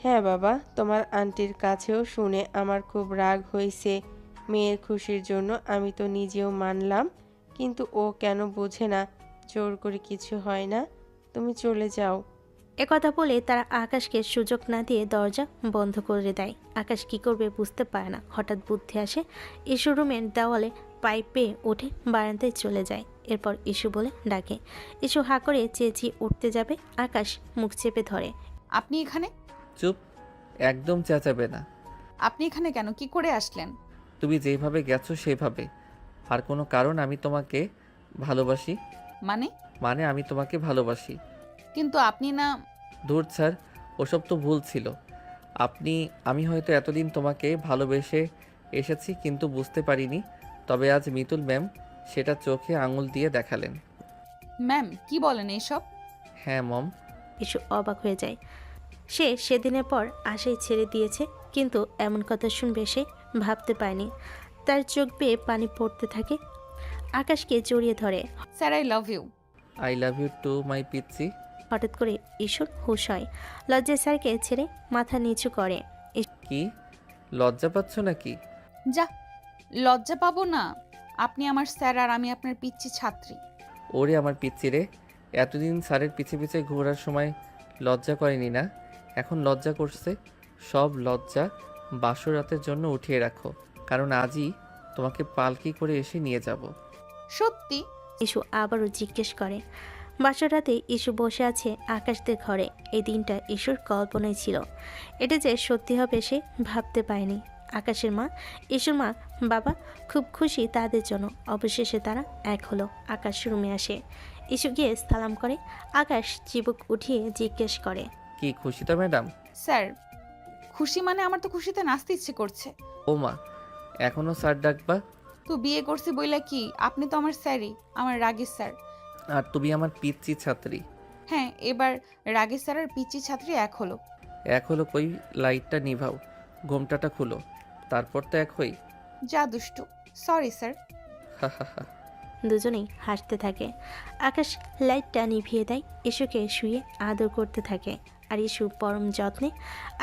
হ্যাঁ বাবা, তোমার আন্টির কাছেও শুনে আমার খুব রাগ হয়েছে। মেয়ের খুশির জন্য আমি তো নিজেও মানলাম, কিন্তু ও কেন বোঝে না? জোর করে কিছু হয় না, তুমি চলে যাও। একথা বলে তারা আকাশকে সুযোগ না দিয়ে দরজা বন্ধ করে দেয়। আকাশ কি করবে বুঝতে পারে না। হঠাৎ বুদ্ধি আসে, ইস্যু রুমের দেওয়ালে পাইপে উঠে বারান্দায় চলে যায়। এরপর ইস্যু বলে ডাকে। ইস্যু হা করে চেঁচিয়ে উঠতে যাবে, আকাশ মুখ চেপে ধরে। আপনি এখানে? চুপ, একদম চেঁচাবে না। আপনি এখানে কেন? কি করে আসলেন? তুমি যেভাবে গেছো সেভাবে। আর কোনো কারণ আমি তোমাকে ভালোবাসি। মানে আমি তোমাকে ভালোবাসি। কিন্তু আপনি না। ধুর স্যার, ওসব তো ভুল ছিল। আমি হয়তো এতদিন তোমাকে ভালোবেসে এসেছি, কিন্তু বুঝতে পারিনি। তবে আজ মিতুল ম্যাম সেটা চোখে আঙুল দিয়ে দেখালেন। ম্যাম কি বলেন এইসব? হ্যাঁ মম। ইস্যু অবাক হয়ে যায়। সে সেদিনের পর আশাই ছেড়ে দিয়েছে, কিন্তু এমন কথা শুনবে সে ভাবতে পারেনি। তার চোখ বেয়ে পানি পড়তে থাকে। আকাশকে জড়িয়ে ধরে। Sir I love you. I love you too my পিচ্চি। হঠাৎ করে ইস্যুর হুঁশ হয়। লজ্জায় স্যারকে ছেড়ে মাথা নিচু করে। কি লজ্জা পাচ্ছ নাকি? যা, লজ্জা পাবো না? আপনি আমার স্যার আর আমি আপনার পিচ্চি ছাত্রী। ওরে আমার পিচ্চি রে, এতদিন স্যারের পিছে পিছে ঘোরার সময় লজ্জা করেনি না, এখন লজ্জা করছে। সব লজ্জা বাসর রাতের জন্য উঠিয়ে রাখো, কারণ আজই তোমাকে পালকি করে এসে নিয়ে যাব। সত্যি? ইস্যু আবারও জিজ্ঞেস করে। বাসর রাতে ইস্যু বসে আছে আকাশদের ঘরে। এই দিনটা ইস্যুর কল্পনায় ছিল, এটা যে সত্যি হবে সে ভাবতে পারেনি। আকাশের মা, ইস্যুর মা, বাবা খুব খুশি তাদের জন্য। অবশেষে তারা এক হলো। আকাশ রুমে আসে, ইস্যু গিয়ে সালাম করে। আকাশ চিবুক উঠিয়ে জিজ্ঞেস করে, কি খুশি তো ম্যাডাম? স্যার খুশি মানে? আমার তো খুশিতে নাচতে ইচ্ছে করছে। ও মা, এখনো স্যার ডাকবা? তো বিয়ে করছি বইলা কি? আপনি তো আমার স্যারই, আমার রাগের স্যার। আর তুমি আমার পিচ্চি ছাত্রী। হ্যাঁ, এবার রাগের স্যার আর পিচ্চি ছাত্রী এক হলো। এক হলো কই? লাইটটা নিভাও, ঘোমটাটা খুলো, তারপর তো এক হই। যা দুষ্টু। Sorry sir. দুজনেই হাসতে থাকে। আকাশ লাইটটা নিভিয়ে দেয়, ইস্যুকে শুয়ে আদর করতে থাকে। আর ইস্যু পরম যত্নে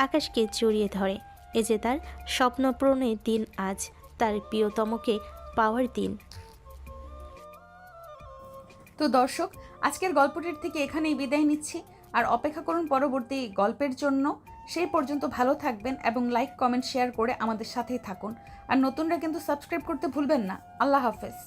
আকাশকে জড়িয়ে ধরে। এ যে তার স্বপ্নপূরণের দিন আজ, তার প্রিয়তমকে পাওয়ার দিন। তো দর্শক, আজকের গল্পটির থেকে এখানেই বিদায় নিচ্ছি। আর অপেক্ষা করুন পরবর্তী গল্পের জন্য। সেই পর্যন্ত ভালো থাকবেন এবং লাইক কমেন্ট শেয়ার করে আমাদের সাথেই থাকুন। আর নতুনরা কিন্তু সাবস্ক্রাইব করতে ভুলবেন না। আল্লাহ হাফেজ।